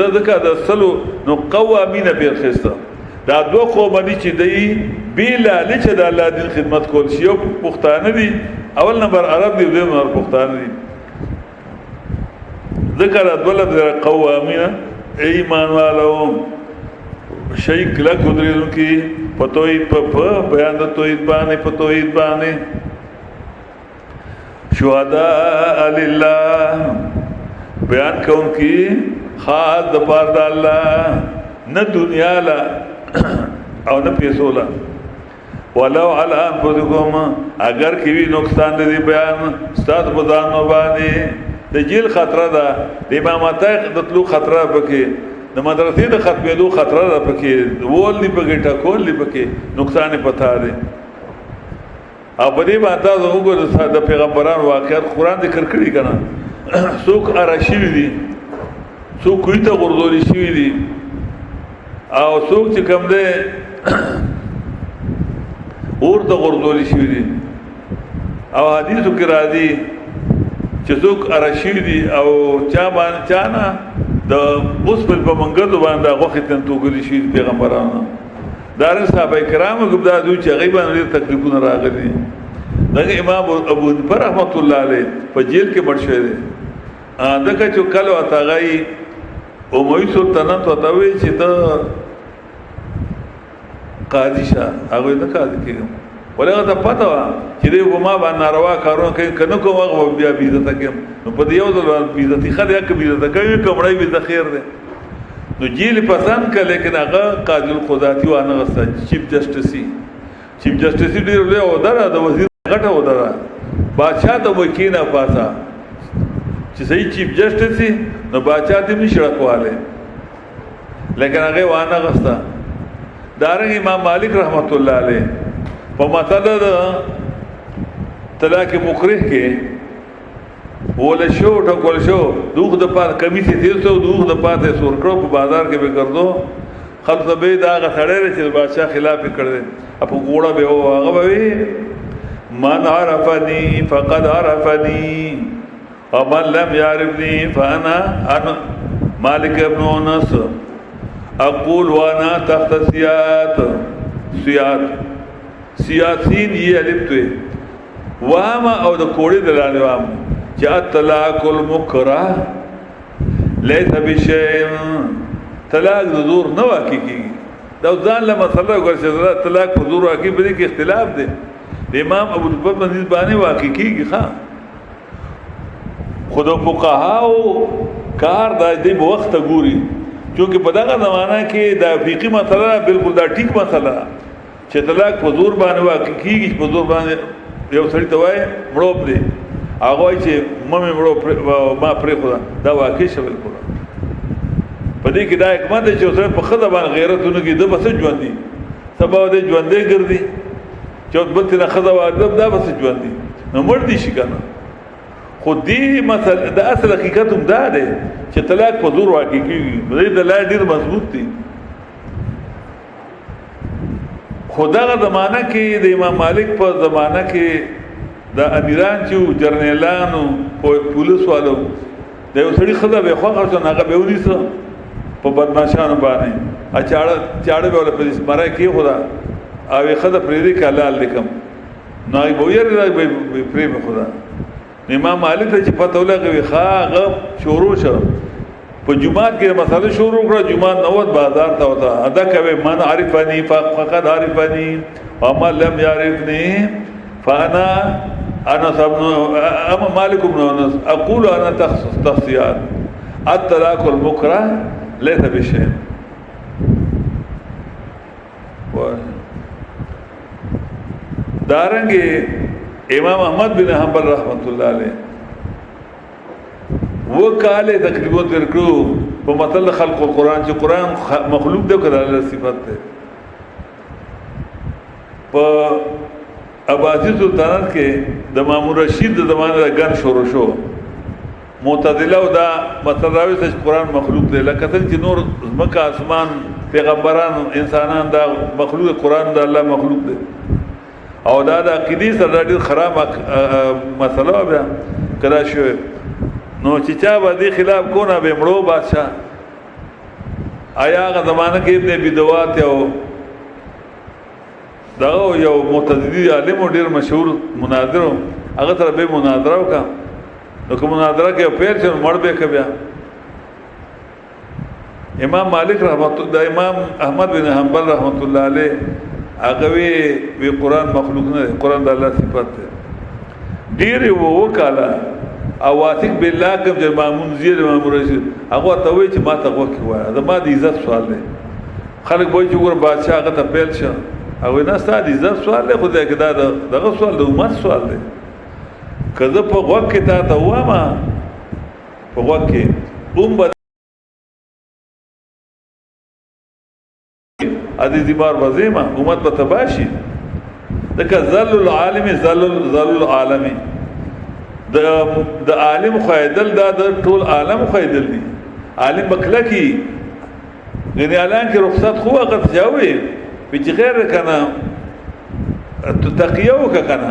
د ذکر د سلو نو قوامین به خسته دا دوه قوم دي چې دی بیل لچ د الله دین خدمت کول شي او پښتانه دي اول نمبر عرب دي دویم نمبر پښتانه دي ذکر ولد قوامین ایمان والو شي کله قدرت کی پتوید په بیان د توحید باندې پتوید باندې شهداء لله بیان کون کی خاص د پاره د الله نه دنیا لا او نه پیسو لا ولو علی انفسکم اگر کی نقصان دې بیان ستاسو په ځان باندې د جیل خطر ده د امامته د تلو خطر پکې د مدرسې د ختمېدو خطر ده پکې وول دی پکې ټکول دی پکې نقصان پتا ده او په دې باندې وګورئ د پیغمبرانو واقعات قران ذکر کړی کنه څوک ارشی دي څوک کوی ته غردوري شي دي او څوک چې کوم ده اور ته غردوري شي دي او حدیثو کې راځي چې څوک ارشی دي او چا باندې چانا د اوس په منګدو باندې غوښتل توګلی شي پیغمبرانو دار صحابه کرامو ګبدا دوی چې غیبان لري تکلیفونه راغلي دغه امام ابو حنیفه رحمت الله علیه په جیل کې مړ شوی دی دغه چې کله وتاغای او موي سلطنت وتاوي چې د قاضي شه هغه د قاضي کېږم ولغه ته پته و چې دی وما باندې ناروا کارونه کوي کنه کوم هغه بیا بیزت کوي نو په دې یو ځل بیزت خدای کې بیزت کوي کومړی بیزت خیر دی نو جیل پسند کړه لیکن هغه قاضي القضاتی و نه غسه چیف جسټسي ډیر له او دره د وزیر غټه و دره بادشاہ ته وکینا پاسا چې صحیح چیف جسټس سي نو باچا دې نشي راکواله، لیکن هغه وانه غستا. دارنګ امام مالک رحمت الله علیه په مسله د طلاق مکرہ کې ول شو ټکول شو دوغ د پات کمی سي 300 دوغ د پات سور کړو په بازار کې به ګرځو خلک به دا غړې چې بادشاہ خلاف کړي اپ ګوړه به هغه به من عرفني فقد عرفني ومن لم يعرفني فانا مالك ابن انس اقول وانا تحت سیاسین یہ الف تو وهما او د کوړې دلاله وام چې الطلاق المکره ليس بشيء، طلاق زور نه واقع کیږي. دا ځان له مسله ورشه طلاق زور واقع به کې اختلاف دی. د امام ابو الفضل باندې باندې واقع کیږي ښا خود فقهاو کار د دې وخت ګوري، چونکه په دغه زمانہ کې دا فقہی مسله بالکل دا ټیک مسله چې طلاق په زور باندې واقع کیږي. په زور باندې یو سړی ته وای مړو دې هغه چې مې مړو ما پرې خدا دا واقع شول بالکل. په دې کې دا حکمت چې اوسه په خدای باندې غیرتونه کې د بس ژوند دي سبا دې ژوند دې ګرځي چې بل ته خدای واجب دا بس ژوند دي نو مړ دي شي کنه. خو دې مثلا د اصل حقیقت هم دا ده چې طلاق په زور واقع کیږي. دې دلایل ډیر مضبوط دي. خدغه زمانہ کې د امام مالک په زمانہ کې د امیران چې جرنیلانو پولیس والو د یو سړي خدای به خو خاصه هغه به ونیسه په بدمعشانو باندې چاړه به ول پولیس مړای کې خدا او خدای پرې دې کلال لیکم نو ای بو یې راځي پرې به خدا. امام مالک ته چې پته ولګوي خاغه شروع شو په جمعات کې مسله شروع کړه. جمعات نوت بازار ته وتا ادا کوي من عارفني فقد عارفني وما لم يعرفني فانا اما مالك بن انس اقول انا تخصيات الطلاق المكره ليس بشيء. دارنګ امام احمد بن حنبل رحمت الله علیه وہ کاله تقریبا ورکړو په مطلب خلق القرآن چې قرآن مخلوق دی کړه الله صفات ده. په عباسی سلطنت کې د مامون رشید د زمانه غن شروع شو معتزله او دا مطلب راوي چې قرآن مخلوق دی لکه څنګه چې نور مکه اسمان پیغمبران انسانان دا مخلوق قرآن د الله مخلوق دی او دا د عقیدې سره ډېر خراب مسله بیا کړه شو. نو چې چا باندې خلاف کو نه به مړو بادشاہ آیا هغه زمانہ کې ابن بدوات یو دا یو معتزلی عالم ډیر مشهور مناظر هغه سره به مناظره وکړه. نو کوم مناظره کې پیر چې مړ به کبیا امام مالک رحمت الله امام احمد بن حنبل رحمت الله علیه هغه وی قرآن مخلوق نه قرآن د الله صفات ده. ډیر وو کاله او واثق بالله کوم چې مامون زیر مامون رشید هغه ته وی چې ما ته وکي وای دا ما د عزت سوال دی. خلک وایي چې ګور بادشاہ هغه ته پیل شه او نه ستاسو د عزت سوال دی خو دا دغه سوال د امت سوال دی. کله په وخت کې تا ته وامه په وخت کې عزیزی بار وزیمه امت به تباشي دغه ذل العالم ذل العالم د عالم خیدل دا د ټول عالم خیدل دي. عالم بکله کی یعنی اعلان کې رخصت خو وخت جاوي په غیر کنه تقیو کنه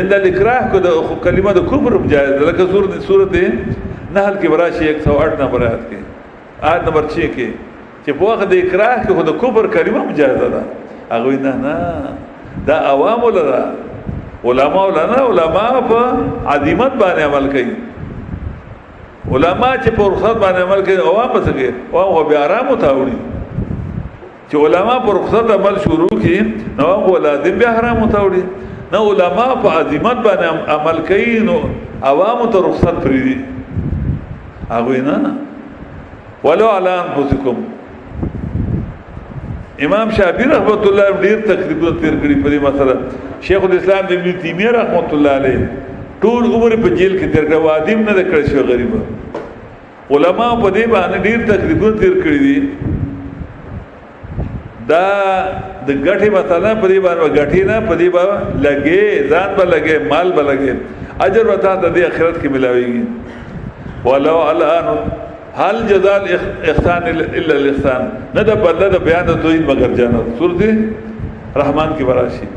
عند الاکراه کو د کلمه د کفر جایز لکه سورته نحل کې براشي 108 نمبر آیات کې آیت نمبر 6 کې چې په وخت د اکراه کې خو د کفر کلمه جایز ده. هغه نه دا عوام لرا علماء په عظمت باندې عمل کوي. علماء چې په رخصت باندې عمل کوي عوام پس کوي او بیا آرام وتاوړي. چې علماء په رخصت عمل شروع کړي نو هغه لازم بیا حرام وتاوړي. نو علماء په عظمت باندې عمل کوي نو عوام ته رخصت پریدي. هغه نه ولو علی انفسکم. امام شافعی رحمت الله ډیر تقریبا تیر کړی په دې مسله. شیخ الاسلام ابن تیمیه رحمت الله علیه ټول عمر په جیل کې تیر کړ، وادیم نه کړ شو غریب. علما په دې باندې ډیر تکلیفونه تیر کړی دي. دا د غټي مثلا په دې باندې غټي نه په دې باندې لګي، ځان به لګي، مال به لګي، اجر وتا د دې آخرت کې ملاويږي. ولو الان هل جزاء الاحسان الا الاحسان، نه د بدله د بیان د توحید مگر جنت. سورۃ رحمان کې براشي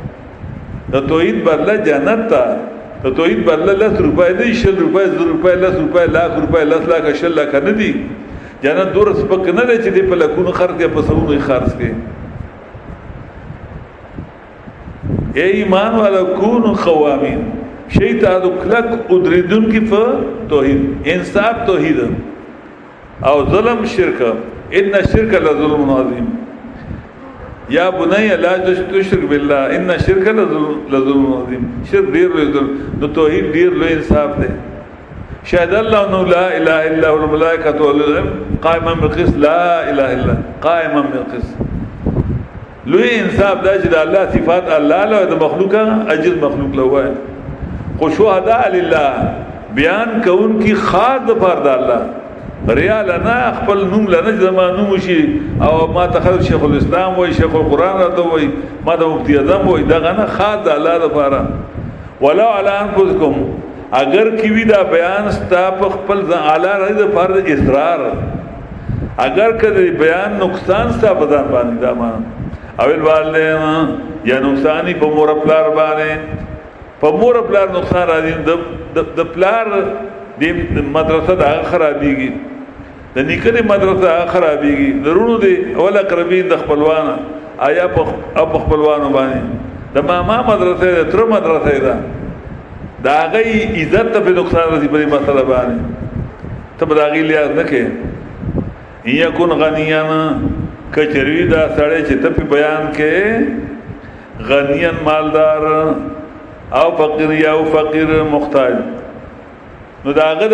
د توحید بدله جنت تا. د توحید بدله 10 روپے دی، 20 روپے، 100 روپے، 10 روپے، لاکھ روپے، 10 لاکھ، 10 لاکھ نه دي. جنت دور سپک نه دی چې په لکونو خرڅ کې په سونو خرڅ کې. اے ایمان والا کونو قوامین، شیطان کلک ادریدون کی په توحید، انصاف توحید او ظلم شرک. ان الشرک لظلم عظیم. یا بنی لا تشرک بالله ان الشرک لظلم عظیم. شرک ډیر لوی ظلم، نو توحید ډیر لوی انصاف دی. شهد الله انه لا اله الا هو الملائکه والعلم قائما بالقسط، لا اله الا قائما بالقسط. لوی انصاف دا چې د الله صفات الله له د مخلوق اجر مخلوق له وای. خو شهدا لله بیان کون کی خاص د فرد الله، ریا لنا خپل نوم لنا زمانو مشي او ما تخرج شیخ الاسلام وای، شیخ القران راته وای، ما د مفتی اعظم وای، دا غنه خاص د الله لپاره. ولو علی انفسکم، اگر کیوی دا بیان ستا په خپل اعلی رضی د فرد اصرار، اگر کدی بیان نقصان ستا بدن باندې دا ما اول والدین یا نقصانی په مور پلار باندې، په مور پلار نقصان راځي. د پلار د مدرسه د خرابېږي، د نیکه د مدرسه خرابېږي، درونو دی اول اقربین د خپلوانه آیا په خپلوانو باندې، د ماما مدرسه د تر مدرسه ده، دا غي عزت ته په نقصان راځي په مسله باندې. ته به دا غي لیاز نه کې. یا کون غنیان کچری دا سړی چې ته په بیان کې غنیان مالدار او فقیر یا او فقیر محتاج، نو داغه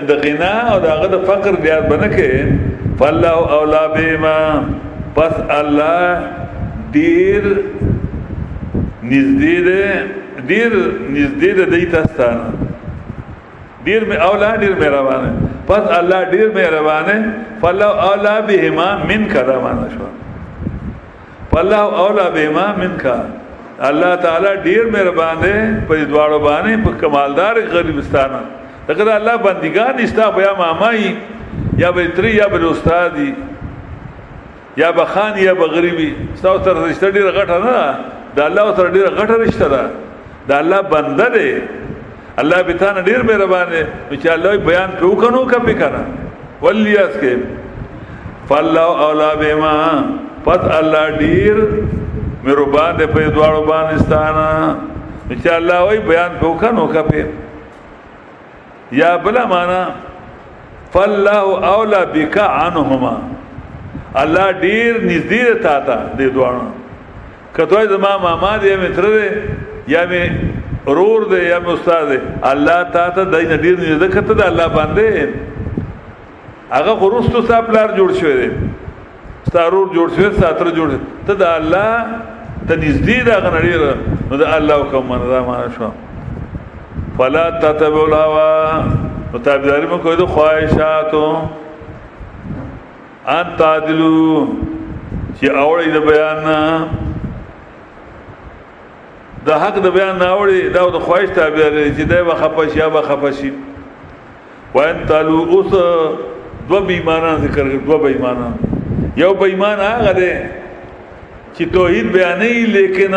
د غنا او داغه د فقر بیا بنکه. فالله اولا بما، پس الله ډیر نږدې ده دیت استانه، ډیر می اولا ډیر مهربانه، پس الله ډیر مهربانه. فالله اولا بهما منک، دا معنا شو. فالله اولا بهما منک، الله تعالی ډیر مهربانه په دواړو باندې، په کمالدار غریبستانه. دغه الله بندگان استا بیا مامای یا به تری یا به استادی یا به خان یا به غریبی، تاسو سره رشتہ ډیر غټه نه ده، الله سره ډیر غټه رشتہ ده، د الله بنده دی. الله به تاسو ډیر مهربان دی چې الله بیان کو کنو کپی کنه ولیاس کې. فالله اولا بما، پس الله ډیر مهربان دی په دواړو باندې ستانه چې الله وای بیان کو کنو کپی. یا بلا معنا فالله اولا بک عنهما، الله ډیر نږدې تا ته دې دوانو. کته زما ماما دې متر دې یا می رور دې یا می استاد دې، الله تا ته دای ډیر نږدې کته د الله باندې. هغه خروستو صاحب لار جوړ شوی دی، ستارور جوړ شوی، ساتر جوړ ته د الله ته نږدې دا غنړي نو د الله حکم نه معنا شو. فلا تتبعوا الهوى، متابعداري مو کوئی د خواهشاتو. ان تعدلوا، چې اوري د بیان د حق د بیان نه اوري، دا د خواهش تابعداري چې دا به خپش یا به خپشي. وان تعلو اوس دو بېمانان ذکر کړ، دو بېمانان. یو بېمان هغه دی چې توحید بیانې لیکن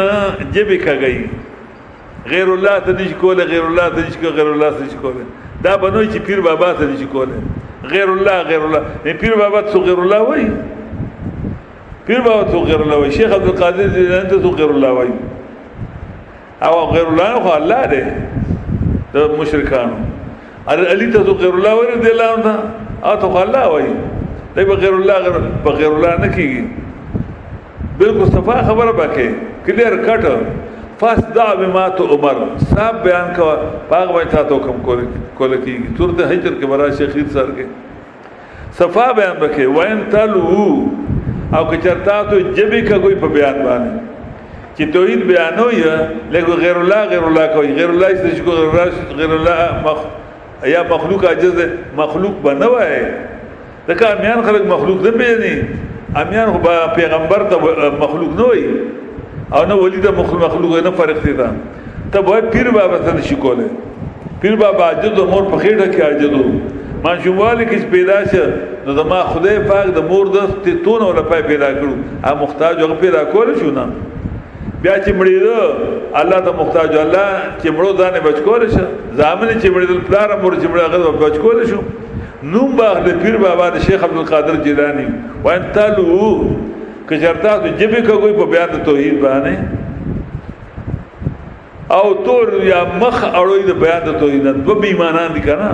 جبه کګي، غیر الله ته نشي کوله، غیر الله ته نشي کوله، غیر الله ته نشي کوله. دا بنوي چې پیر بابا ته نشي کوله، غیر الله غیر الله. نه پیر بابا ته غیر الله وای، پیر بابا ته غیر الله وای، شیخ عبد القادر جیلانی ته غیر الله وای، او غیر الله خو الله دی د مشرکانو. علی ته غیر الله وای دی الله ته، او ته الله وای، دی غیر الله غیر الله نه کیږي. بالکل صفا خبره باکه کلیر کټ. فاصدع بما تؤمر، صاحب بیان کا باغ بیٹھا تو کم کول کیږي. سورۃ حجر کې برا شیخید سر کې صفا بیان وکي. وان تلو او که چرتا تو جبی کا کوئی په بیان باندې چې توحید بیانوي لکه غیر الله کوي، غیر الله چې غیر الله یا مخلوق عاجز مخلوق بنوي. ځکه امیان خلک مخلوق نه پیژني، امیان خو پیغمبر ته مخلوق نه وي او نه ولی ته مخلوق نه فرق دي. ته وای پیر بابا ته نشي کوله، پیر بابا عاجز مور په خېټه کې عاجز ماشومواله کې پیدا شه نو زما خدای پاک د مور د تونه ولا پیدا کړو، ا محتاج هغه پیدا کول شو نه. بیا چې مړیدو الله ته محتاج، الله چې مړو ځانه بچ کول شه، ځامن چې مړیدل پلار مور چې مړ هغه بچ کول شو. نوم باغ د پیر بابا د شیخ عبد القادر جیلانی وان تلو کجرتا د جبه کوي په بیان د توحید باندې او تور یا مخ اړوي د بیان د توحید د به ایمانان دي کنه.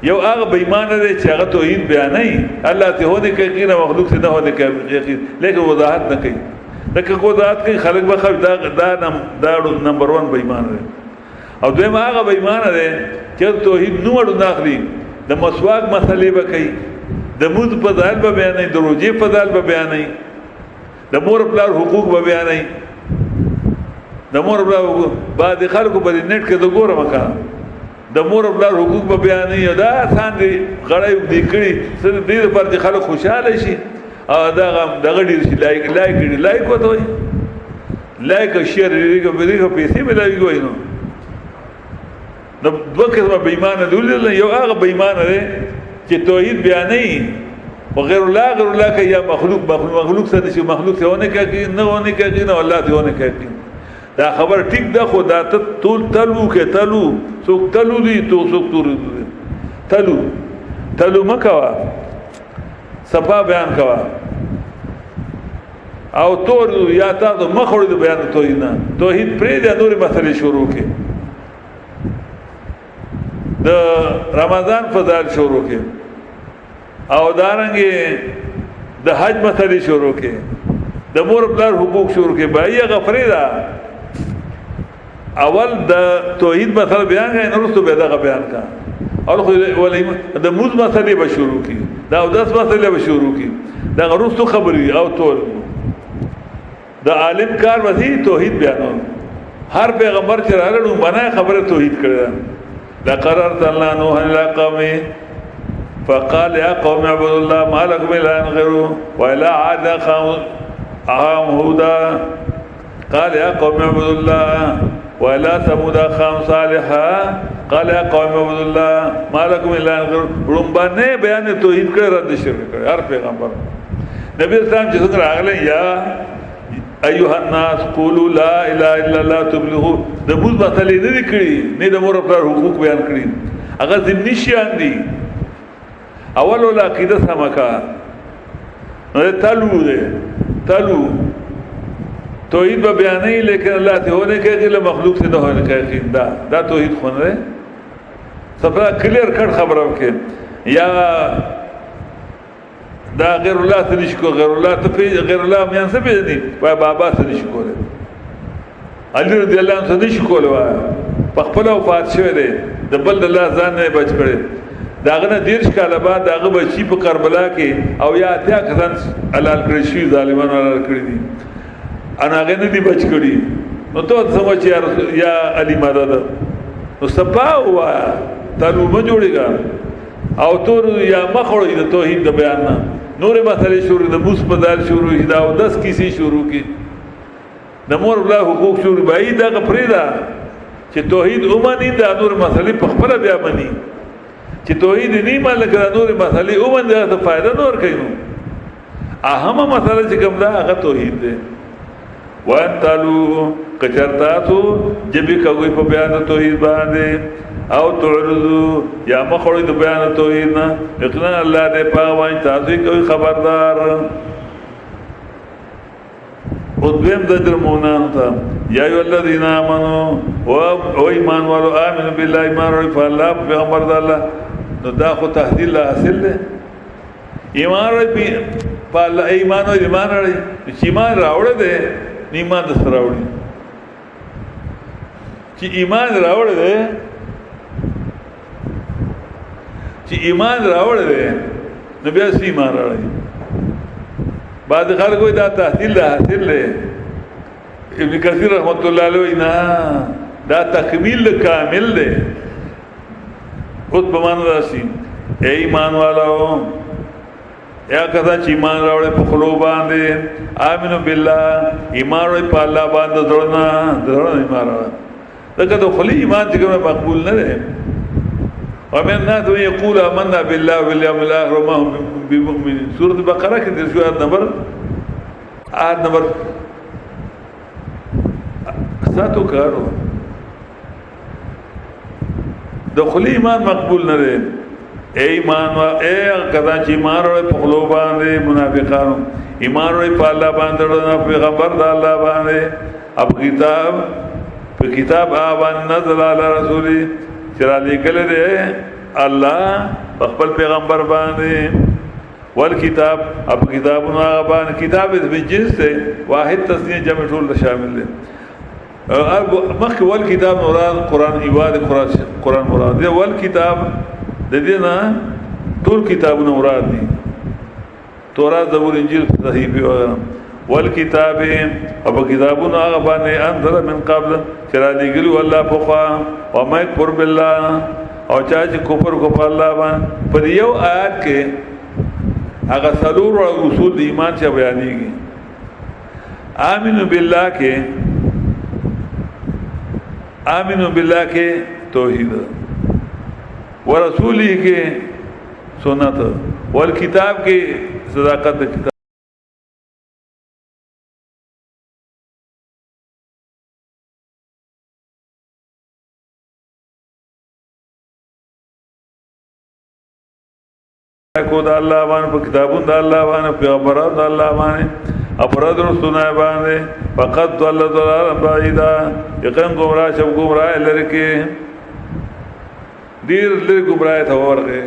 یو هغه بې ایمان دی چې هغه توحید بیانوي، الله ته هونه کوي نه مخلوق څخه نه هونه کوي، لیکن وضاحت نه کوي. لکه وضاحت کوي خلک به خو دا نمبر 1 بې ایمان دی. او دویم هغه بې ایمان دی چې توحید نو وړو داخلي د مسواک مسلې به کوي، د مود په ځای به بیانوي، د روزي په ځای به بیانوي، د مور پلار حقوق به بیانوي، د مور پلار بعد خلکو په نت کې د ګوره مکان د مور پلار حقوق به بیانوي. دا آسان دي غړای دي کړي سره دې پر چې خلک خوشاله شي او دا غړي شي لایک وته وي لایک شیر لري به پیسې ملایي وي. نو دوه قسمه بې ایمانه دي. یو هغه بې ایمانه دی چې توحید بیانوي او غیر الله کوي یا مخلوق سره شي، مخلوق څه ونه کوي نه ونه کوي نه الله ته ونه کوي. دا خبر ټیک ده خو دا ته تلو کې تلو څوک تلو دي تو څوک تلو مکوا صفا بیان کوا او تور یا تاسو مخوړې د بیان توحید نه توحید پرې د نورې مسلې شروع کې د رمضان فضائل شروع کې او دارنګې د حج مسلې شروع کې د مور پلار حقوق شروع کې بایي غفرې ده. اول د توحید مسله بیان کړي نو رسو به دا بیان کا او ولې د موز مسلې به شروع کی، دا او داس مسلې به شروع کی، دا رسو خبري او ټول د عالم کار وځي توحید بیانول. هر پیغمبر چې راغلو باندې خبره توحید کړه. لقررت الله نوح الى قومه فقال يا قوم اعبدوا الله ما لكم من اله غيره والى عاد اخاهم هودا قال يا قوم اعبدوا الله ولا ثمود اخاهم صالحا قال يا قوم اعبدوا الله ما لكم من اله غيره. رمبانه بیان توحید کړه رد شرک کړه. هر پیغمبر نبی اسلام چې څنګه راغله یا ایها الناس قولوا لا اله الا الله تفلحوا د موږ مسلې نه کړي نه د مور پر حقوق بیان کړي. هغه ضمني شیان دي. اول ول عقیده سمکا تلو توحید به بیانې لیکن الله ته هونه کوي له مخلوق څخه نه هونه کوي. دا توحید خونه صفرا کلیر کړ خبره وکړي یا دا غیر الله ته نشکو غیر الله ته غیر الله میان څه پیژني وای بابا ته نشکو علي رضی الله عنه ته نشکو وای په خپل وفات شوی دی د بل الله ځان نه بچ کړي. داغه نه 10 کال بعد داغه بچی په کربلا کې او یا اتیا کسان حلال کړی شي ظالمانو حلال کړی دي انا هغه نه دی بچ کړي. نو ته سمجھ یا علي مدد نو سپا هوا تلو ما جوړيږي او تور یا مخوړې د توحید د بیان نه نور مسلې شروع د موس په دال شروع دا او 10 کیسې شروع کی د مور بلا حقوق شروع بای دا پرېدا چې توحید اومني دا نور مسلې په خپل بیا مني چې توحید نه مال کړه نور مسلې اومن دا فائدہ نور کوي. اهم مسله چې کوم دا هغه توحید ده. وان تلو کچرتاتو جبی کوي په بیان توحید باندې او تعرضو یا مخوړې د بیان توحید نه یقینا الله دې پاوای تاسو کوي خبردار. او دویم دجر مونان تا یا ایو الذین آمنوا او ایمان والو آمنوا بالله ایمان روی فالله پیغمبر دا اللہ نو دا خو تحدیل لا حاصل لے ایمان روی فالله ایمان روی چی ایمان راوڑے دے ایمان دست راوڑی چی ایمان راوڑے دے چی ایمان راوڑے دے نو بیا سی ایمان راوڑے بعد خلق کوئی دا تحصیل دا حاصل لے ابن کثیر رحمت اللہ علیہ نا دا تکمیل کامل دے خود بمان راسی اے ایمان والا ہو یا کتا چی ایمان راوڑے پخلو باندے آمینو باللہ ایمان راوڑے پا اللہ باندے دھڑنا ایمان راوڑا لیکن تو خلی ایمان چکر میں مقبول نہ رہے ومن نا تو یقول آمنا باللہ والیوم الآخر وما هم بمؤمنین سورۃ بقرہ کی درسو آیت نمبر ساتو کارو دخلی ایمان مقبول نہ رہے اے ایمان اے کدا چی ایمان روڑے پخلو باندے منافقانو ایمان روڑے پا اللہ باندے روڑنا پیغمبر دا اللہ باندے اب کتاب آبان نزل علی رسولی چرا لے گلے دے اللہ اقبل پیغمبر باندے والکتاب اب کتابنا آبان کتاب اس میں جنس سے واحد تصنیح جمع ٹول شامل ہے مخ والکتاب مراد قرآن ایواد قرآن مراد ہے والکتاب دینا طول کتابنا مراد نہیں تورات زبور انجیل صحیفی وغیرہ والکتاب اب کتابنا آغبان انظر من قبل چرا دیگلو اللہ پخوا وما اکبر باللہ اور چاچے کفر کفر اللہ بان پر یو آیات کے اگر سلور اور اصول ایمان سے بیانی گی آمین باللہ کے توحید ورسولی کے سنت والکتاب کے صداقت کتاب کو دا اللہ بانے پا کتابون دا اللہ بانے پیغمبران دا اللہ بانے اپراد رسولنا بانے فقط تو اللہ تعالیٰ بعیدہ یقین گمراہ شب گمراہ لرکے دیر لر گمراہ تھا ورغے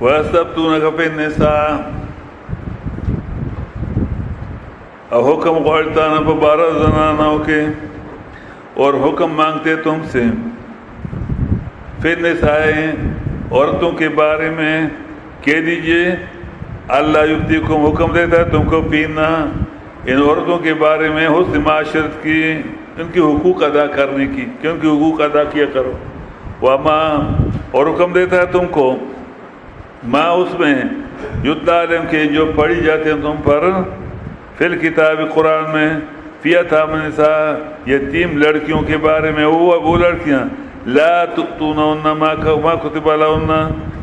وَيَسْتَفْتُونَكَ فِي النِّسَاءِ اور حکم غوڑتانا پا بارہ زنانوں کے اور حکم مانگتے تم سے فی النساء عورتوں کے بارے میں کہہ دیجئے اللہ یفتیکم حکم دیتا ہے تم کو پینا ان عورتوں کے بارے میں حسن معاشرت کی ان کی حقوق ادا کرنے کی کیونکہ حقوق ادا کیا کرو وما اور حکم دیتا ہے تم کو ماں اس میں یتلا علم کے جو پڑھی جاتے ہیں تم پر فی الکتاب قرآن میں فی یتامی النساء یتیم لڑکیوں کے بارے میں وہ لڑکیاں لا تؤتونہن ما کتب لہن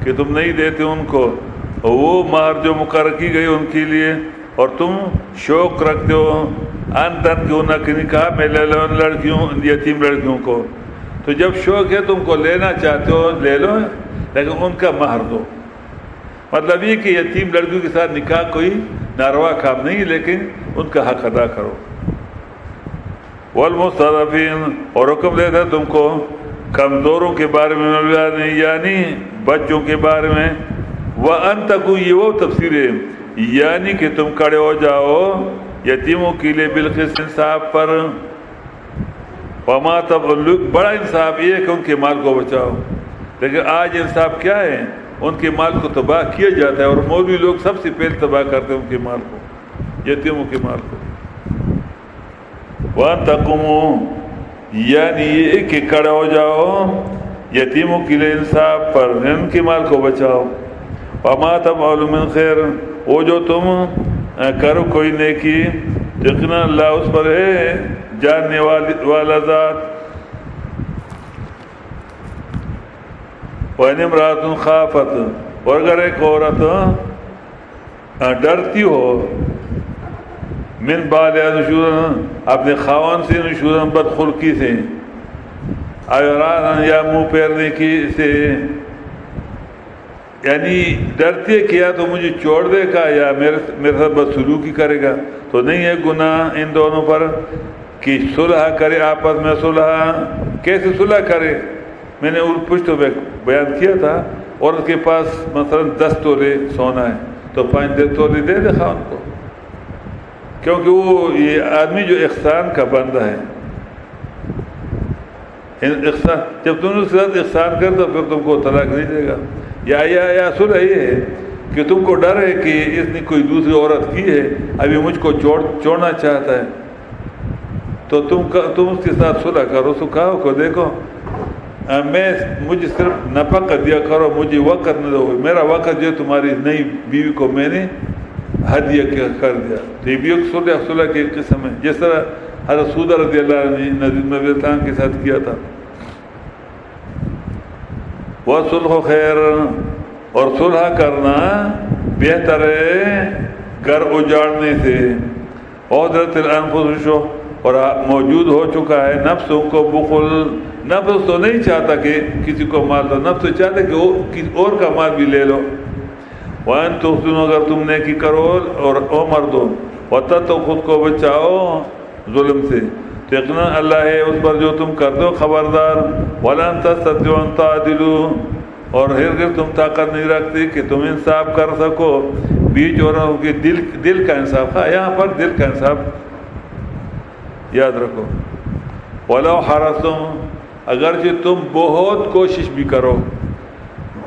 کہ تم نہیں دیتے ان کو وہ مہر جو مقرر کی گئی ان کے لیے اور تم شوق رکھتے ہو ان تن کیوں نہ کہ نکاح میں لے لو ان لڑکیوں یتیم لڑکیوں کو تو جب شوق ہے تم کو لینا چاہتے ہو لے لو لیکن ان کا مہر دو مطلب یہ کہ یتیم لڑکیوں کے ساتھ نکاح کوئی ناروا کام نہیں لیکن ان کا حق ادا کرو والمستضعفین اور حکم دیتا ہے تم کو کمزوروں کے بارے میں یعنی بچوں کے بارے میں وَأَن تَكُونَ یہ وہ تفسیر ہے یعنی کہ تم کھڑے ہو جاؤ یتیموں کے لیے بالقسط انصاف پر وما تبلغ بڑا انصاف یہ ہے کہ ان کے مال کو بچاؤ لیکن آج انصاف کیا ہے ان کے مال کو تباہ کیا جاتا ہے اور مولوی لوگ سب سے پہلے تباہ کرتے ہیں ان کے مال کو یتیموں کے مال کو وَأَن تَقُومُوا یعنی یہ کہ کھڑے ہو جاؤ یتیموں کے لیے انصاف پر ان کے مال کو بچاؤ وَمَا تَفْعَلُوا مِنْ خَيْرٍ وہ جو تم کرو کوئی نیکی یقینا اللہ اس پر ہے جاننے والا ذات وَإِنِ امْرَأَةٌ خَافَتْ اور اگر ایک عورت ڈرتی ہو من بالها نشوزا اپنے خاون سے نشوزا بدخلقی سے ایران یا منہ پھیرنے کی سے یعنی ڈرتی ہے کیا تو مجھے چھوڑ دے گا یا میرے ساتھ بدسلوکی کرے گا تو نہیں ہے گناہ ان دونوں پر کہ صلح کرے آپس میں. صلح کیسے صلح کرے؟ میں نے پشت بیان کیا تھا. عورت کے پاس مثلا 10 تولے سونا ہے تو 5 تولے دے دے خاوند کو، کیونکہ وہ یہ آدمی جو احسان کا بندہ ہے. جب تم نے اس کے ساتھ احسان کر تو پھر تم کو طلاق نہیں دے گا. یا صلح یہ ہے کہ تم کو ڈر ہے کہ اس نے کوئی دوسری عورت کی ہے، ابھی مجھ کو چھوڑنا چاہتا ہے، تو تم اس کے ساتھ صلح کرو. اس کو کہو کہ دیکھو مجھے صرف نفقہ دیا کرو، مجھے وقت نہ دو. میرا وقت جو ہے تمہاری نئی بیوی کو میں نے ہدیہ کر دیا. تو یہ بھی ایک صلح کی قسم ہے، جس طرح حضرت سودہ رضی اللہ عنہ نے نبی اسلام کے ساتھ کیا تھا. وَصُلْحُ خَيْرٌ، اور صلح کرنا بہتر ہے گھر اجاڑنے سے. عُدْرَتِ الْأَنفُسُ، اور موجود ہو چکا ہے نفسوں کو بخل. نفس تو نہیں چاہتا کہ کسی کو مال دو، نفس تو چاہتا کہ وہ کسی اور کا مال بھی لے لو. وَأَن تُحْسِنُوا، اگر تم نیکی کرو اور مردو، وَتَتَّقُوا، خود کو بچاؤ ظلم سے. تو یقینا اللہ ہے اس پر جو تم کر دو خبردار. وَلَن تَسْتَطِيعُوا أَن تَعْدِلُوا، اور ہرگز تم طاقت نہیں رکھتے کہ تم انصاف کر سکو بیچ اوروں کے دل کا انصاف. ہاں یہاں پر دل کا انصاف یاد رکھو. وَلَوْ حَرَصْتُمْ، اگرچہ تم بہت کوشش بھی کرو،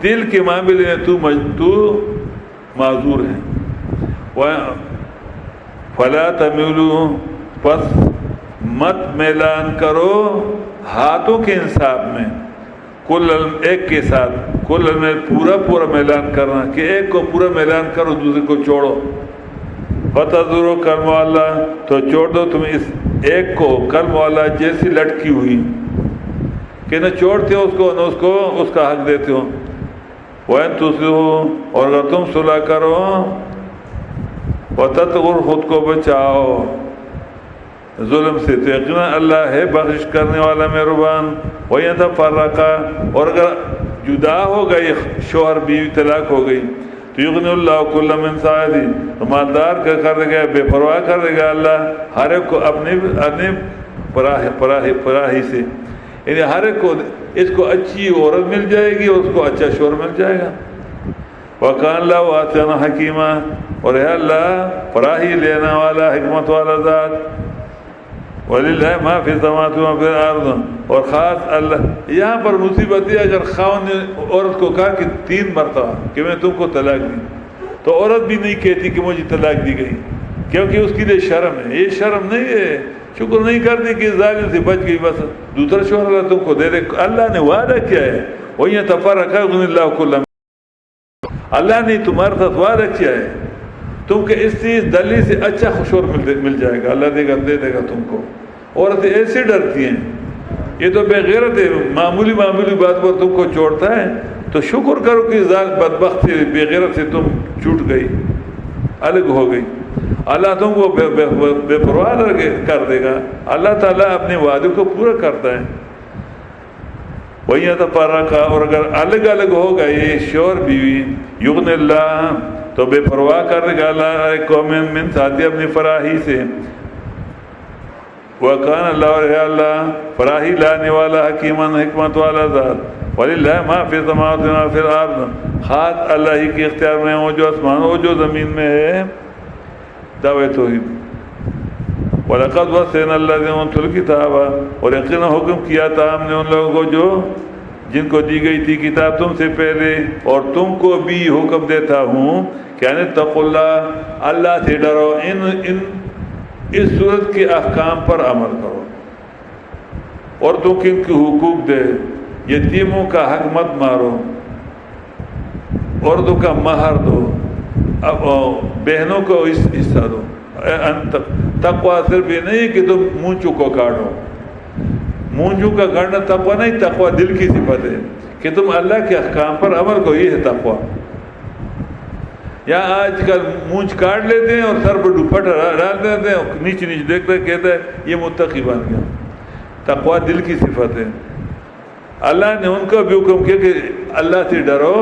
دل کے معاملے میں تو معذور ہے. فَلَا تَمِيلُوا، پس مت میلان کرو ہاتھوں کے انصاف میں، ایک کے ساتھ کل میں پورا میلان کرنا کہ ایک کو پورا میلان کرو دوسرے کو چھوڑو. فَتَذَرُوا كَالْمُعَلَّقَةِ، تو چھوڑ دو تم اس ایک کو كَالْمُعَلَّقَةِ، جیسی لٹکی ہوئی، کہ نہ چھوڑتے ہو اس کو نہ اس کا حق دیتے ہو. وَإِن تُصْلِحُوا، اور اگر تم صلح کرو، وَتَتَّقُوا، خود کو بچاؤ ظلم سے، تو یقینا اللہ ہے بخشش کرنے والا مہربان. وَيَتَفَرَّقَا، اور اگر جدا ہو گئی شوہر بیوی طلاق ہو گئی، تو یغنی اللہ کل من سعتی، تو مالدار کا کر دے گا، بے پرواہ کر دے گا اللہ ہر ایک کو اپنے پراہی سے. یعنی ہر ایک کو، اس کو اچھی عورت مل جائے گی اور اس کو اچھا شوہر مل جائے گا. وَكَانَ اللَّهُ وَاسِعًا حَكِيمًا، اور ہے اللہ پراہی لینا والا، حکمت والا ذات. وَلِلَّهِ مَا فِي السَّمَاوَاتِ وَمَا فِي الْأَرْضِ، اور خاص اللہ. یہاں پر مصیبت ہے اگر خاوند نے عورت کو کہا کہ 3 مرتبہ کہ میں تم کو طلاق دی، تو عورت بھی نہیں کہتی کہ مجھے طلاق دی گئی، کیونکہ اس کے لیے شرم ہے. یہ شرم نہیں ہے، شکر نہیں کرتی کہ ظالم سے بچ گئی، بس دوسرا شوہر اللہ تم کو دے دے. اللہ نے وعدہ کیا ہے، وَيَتَفَرَّقَا يُغْنِ اللَّهُ كُلًّا مِن سَعَتِهِ، اللہ نے تمہارے ساتھ وعدہ کیا ہے تم کہ اس دلی سے اچھا شوہر مل جائے گا، اللہ دے دے گا تم کو. عورتیں ایسے ڈرتی ہیں، یہ تو بے غیرت ہے، معمولی بات پر تم کو چھوڑتا ہے. تو شکر کرو کہ بدبخت سے، بے غیرت سے تم چھوٹ گئی، الگ ہو گئی. اللہ تم کو بے پرواہ کر دے گا. اللہ تعالیٰ اپنے وعدے کو پورا کرتا ہے. وَيَتَفَرَّقَا، اور اگر الگ ہو گئے شوہر بیوی، یغنِ اللہ، تو بے پرواہ کر دے گا اللہ قوم من سعتی، اپنی فراہی سے. وَكَانَ اللَّهُ، اور ہے اللہ فراہی لانے والا، حکیماً حکمت والا ذات. وَلِلَّهِ مَا فِي السَّمَاوَاتِ وَمَا فِي الْأَرْضِ، خاص اللہ ہی کے اختیار میں وہ جو آسمان ہو جو زمین میں ہے. دعوی توحید. وَلَقَدْ وَصَّيْنَا الَّذِينَ أُوتُوا الْكِتَابَ، اور یقینا حکم کیا تھا ہم نے ان لوگوں کو جن کو دی گئی تھی کتاب تم سے پہلے، اور تم کو بھی حکم دیتا ہوں کہ اتقوا اللہ، اللہ سے ڈرو، اس صورت کے احکام پر عمل کرو، اور تم کن کے حقوق دے. یتیموں کا حق مت مارو، عورتوں کا مہر دو، بہنوں کو حصہ دو. تقویٰ صرف یہ نہیں کہ تم مونچوں کو کاٹو، مونچوں کا کاٹنا تقویٰ نہیں، تقویٰ دل کی صفت ہے کہ تم اللہ کے احکام پر عمل کرو، یہ ہے تقویٰ. یہاں آج کل مونچھ کاٹ لیتے ہیں اور سر پر دوپٹہ ڈال دیتے ہیں اور نیچے دیکھتے کہتا ہے یہ متقی بن گیا. تقویٰ دل کی صفت ہے. اللہ نے ان کو بھی حکم کیا کہ اللہ سے ڈرو،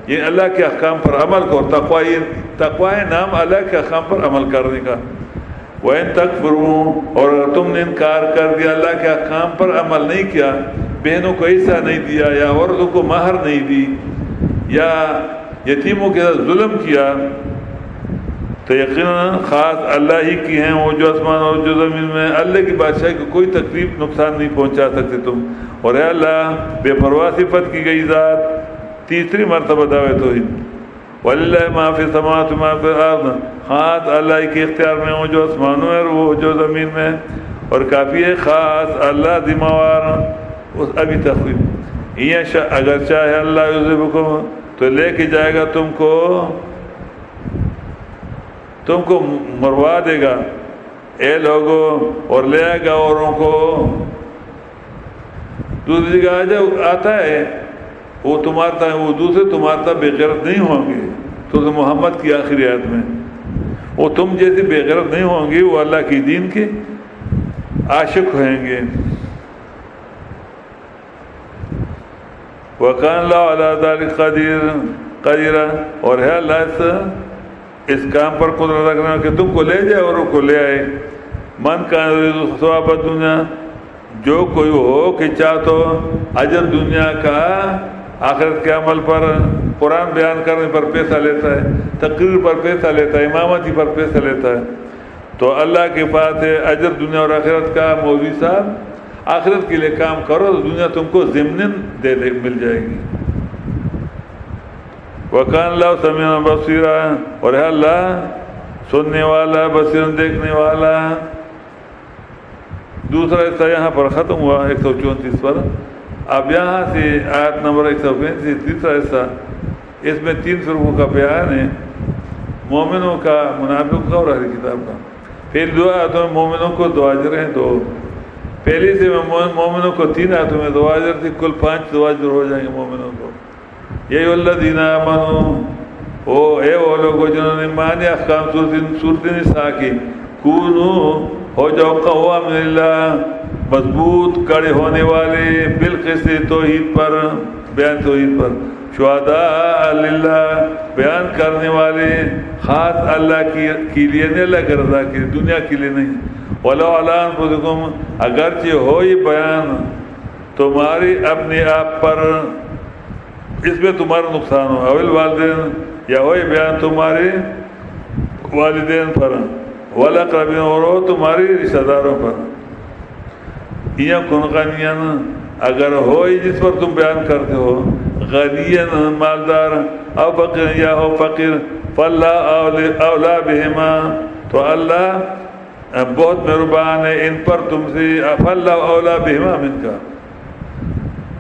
یہ اللہ کے احکام پر عمل کرو. تقویٰ نام اللہ کے احکام پر عمل کرنے کا. وَإِن تَكْفُرُوا، اور اگر تم نے انکار کر دیا، اللہ کے احکام پر عمل نہیں کیا، بہنوں کو حصہ نہیں دیا، یا عورتوں کو مہر نہیں دی، یا یتیموں کے ساتھ ظلم کیا، تو یقیناً خاص اللہ ہی کی ہیں وہ جو آسمان اور جو زمین میں، اللہ کی بادشاہی کو کوئی تکلیف نقصان نہیں پہنچا سکتے تم، اور اے اللہ بے پرواہ صفت کی گئی ذات، تیسری مرتبہ دعویٰ توحید، وَلِلَّهِ مَا فِي السَّمَاوَاتِ وَمَا فِي الْأَرْضِ، خاص اللہ کے اختیار میں وہ جو آسمانوں میں اور وہ جو زمین میں، اور کافی ہے خاص اللہ ذمہ وار اس ابھی تخویف، یہ اگر چاہے اللہ یذہبکم تو لے کے جائے گا تم کو مروا دے گا اے لوگوں، اور لے آئے گا اوروں کو۔ دوسری جگہ آتا ہے وہ تمہارا وہ دوسرے تمہارا بے غیرت نہیں ہوں گے، تو محمد کی آخری آیت میں وہ تم جیسے بے غیرت نہیں ہوں گے، وہ اللہ کی دین کے عاشق ہوئیں گے۔ وَكَانَ اللَّهُ عَلَىٰ ذَلِكَ قَدِيرًا، اور ہے اللہ اس کام پر قدرت رکھنا کہ تم کو لے جائے اور کو لے آئے۔ من کان یرید ثواب الدنیا، جو کوئی ہو کہ چاہتو اجر دنیا کا آخرت کے عمل پر، قرآن بیان کرنے پر پیسہ لیتا ہے، تقریر پر پیسہ لیتا ہے، امامتی پر پیسہ لیتا ہے، تو اللہ کے پاس ہے اجر دنیا اور آخرت کا۔ مولوی صاحب آخرت کے لیے کام کرو تو دنیا تم کو ضمناً مل جائے گی۔ وَكَانَ اللَّهُ سَمِيعًا بَصِيرًا، اور ہے اللہ سننے والا، بصیرن دیکھنے والا۔ دوسرا حصہ یہاں پر ختم ہوا 134 پر۔ اب یہاں سے آیت نمبر 135 سے تیسرا حصہ، اس میں 3 فرقوں کا بیان ہے، مومنوں کا، منافقوں کا اور اہل کتاب کا۔ پھر 2 آیتوں میں مومنوں کو 2 اجر ہیں، 2 پہلی سے مومنوں کو 3 آیتوں میں 2 اجر تھی، کل 5 2 اجر ہو جائیں گے مومنوں کو۔ یہ الذین آمنوا، اے وہ لوگوں جنہوں نے مانے احکام سورۃ نساء کی، کونو ہو جاؤ قوام للہ، مضبوط کڑے ہونے والے، بالقسط توحید پر، بیان توحید پر، شہداء للہ، بیان کرنے والے خاص اللہ کی لیے نہیں، اللہ کے رضا کے لیے، دنیا کے لیے نہیں۔ وَلَوْ عَلَىٰ أَنفُسِكُمْ، اگرچہ ہو یہ بیان تمہارے اپنے آپ پر، اس میں تمہارا نقصان ہو، اول والدین، یا ہوئے بیان تمہارے والدین پر، والاقربین، اور ہو تمہارے رشتہ داروں پر۔ یا کن غنیاً، اگر ہو جس پر تم بیان کرتے ہو، غنیاً مالدار، او فقیر، یا ہو فقیر، فاللہ اولا بہما، تو اللہ بہت مہربان ہے ان پر تم سے، فاللہ اولا بہما من کا،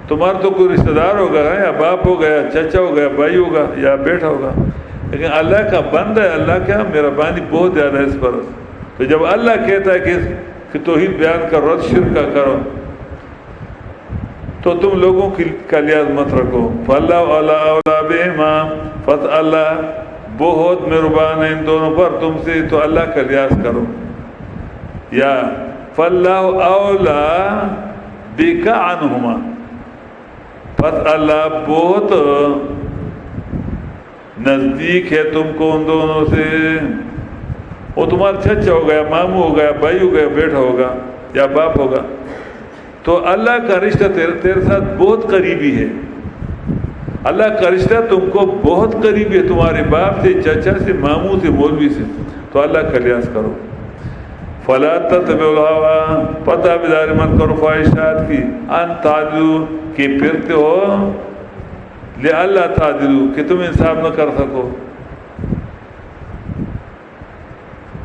تمہارا تو کوئی رشتہ دار ہوگا، یا باپ ہوگا، یا چچا ہوگا، یا بھائی ہوگا، یا بیٹا ہوگا، لیکن اللہ کا بندہ ہے، اللہ کیا مہربانی بہت زیادہ ہے اس پر۔ تو جب اللہ کہتا ہے کہ توحید بیان کرو، رد شرک کا کرو، تو تم لوگوں کا لحاظ مت رکھو۔ فاللہ اولا بہما، پس اللہ بہت مہربان ہے ان دونوں پر تم سے، تو اللہ کا لحاظ کرو۔ یا فاللہ اولا بک عنہما، پس اللہ بہت نزدیک ہے تم کو ان دونوں سے، وہ تمہارا چچا ہوگا، یا ماموں ہوگا، یا بھائی ہوگا، یا بیٹا ہوگا، یا باپ ہوگا، تو اللہ کا رشتہ تیرے ساتھ بہت قریبی ہے۔ اللہ کا رشتہ تم کو بہت قریبی ہے، تمہارے باپ سے، چچا سے، ماموں سے، مولوی سے، تو اللہ کا لحاظ کرو۔ فلا تتبعوا الهوى، پتہ بیداری مت کرو خواہشات کی، ان تعدلوا، کہ پھرتے ہو، لئلا تعدلوا، کہ تم انصاف نہ کر سکو۔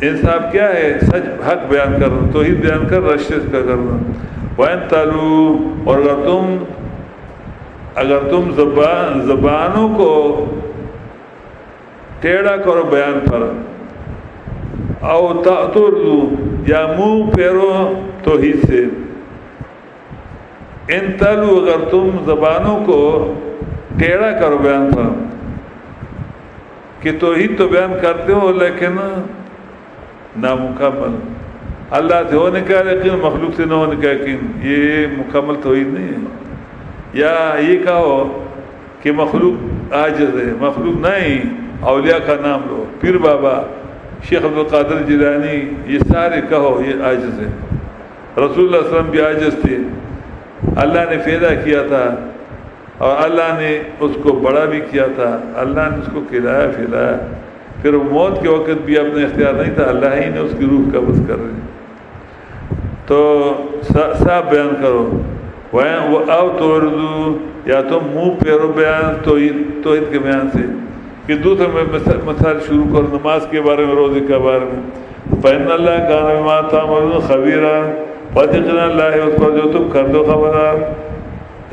انصاف کیا ہے؟ سچ حق بیان کرنا، توحید بیان کر، رشت کا کرنا۔ وَإِن تَلُوا، اور اگر تم زبانوں کو ٹیڑھا کرو بیان پر، او تعترضو، یا منہ پھیرو توحید سے۔ ان تلو، اگر تم زبانوں کو ٹیڑھا کرو بیان پر، کہ توحید تو بیان کرتے ہو لیکن نامکمل، اللہ سے ہونے کا یقین، مخلوق سے نہ ہونے کا یقین، یہ مکمل توحید نہیں ہے۔ یا یہ کہو کہ مخلوق عاجز ہے، مخلوق نہیں، اولیاء کا نام لو، پیر بابا، شیخ عبدالقادر جیلانی، یہ سارے کہو یہ عاجز ہیں۔ رسول اللہ صلی اللہ علیہ وسلم بھی عاجز تھے، اللہ نے پیدا کیا تھا اور اللہ نے اس کو بڑا بھی کیا تھا، اللہ نے اس کو کھلایا پھیلایا، پھر وہ موت کے وقت بھی اپنے اختیار نہیں تھا، اللہ ہی نے اس کی روح قبض کر رہی۔ تو صاحب بیان کرو، وہ او توردو، یا تم منہ پھیرو بیان توحید کے بیان سے، کہ دوسرے میں مثال شروع کرو نماز کے بارے میں، روزے کے بارے میں۔ فإن اللہ کان بما تعملون خبیرا، یقینا اللہ اس پر جو تم کر دو خبردار۔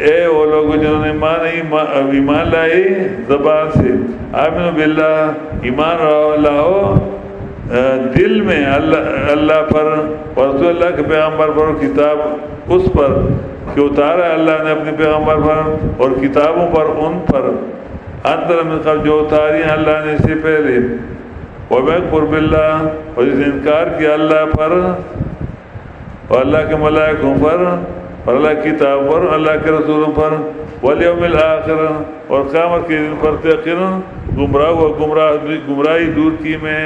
اے وہ لوگ جنہوں نے ایمان لائے زبان سے، آمنوا باللہ، ایمان لاؤ دل میں اللہ پر، رسول اللہ کے پیغمبر پر، کتاب اس پر کہ اتارا اللہ نے اپنے پیغمبر پر اور کتابوں پر ان پر، انزل من قبل جو اتاری ہیں اللہ نے اس سے پہلے، وَمَكْفُرْ بِاللَّهِ، اور جس نے انکار کیا اللہ پر اور اللہ کے ملائکوں پر اور اللہ کی کتاب پر، اللہ کے رسولوں پر، والیوم الآخر، اور قیامت کے دن پر، یقیناً گمراہ ہوا، گمراہی دور کی میں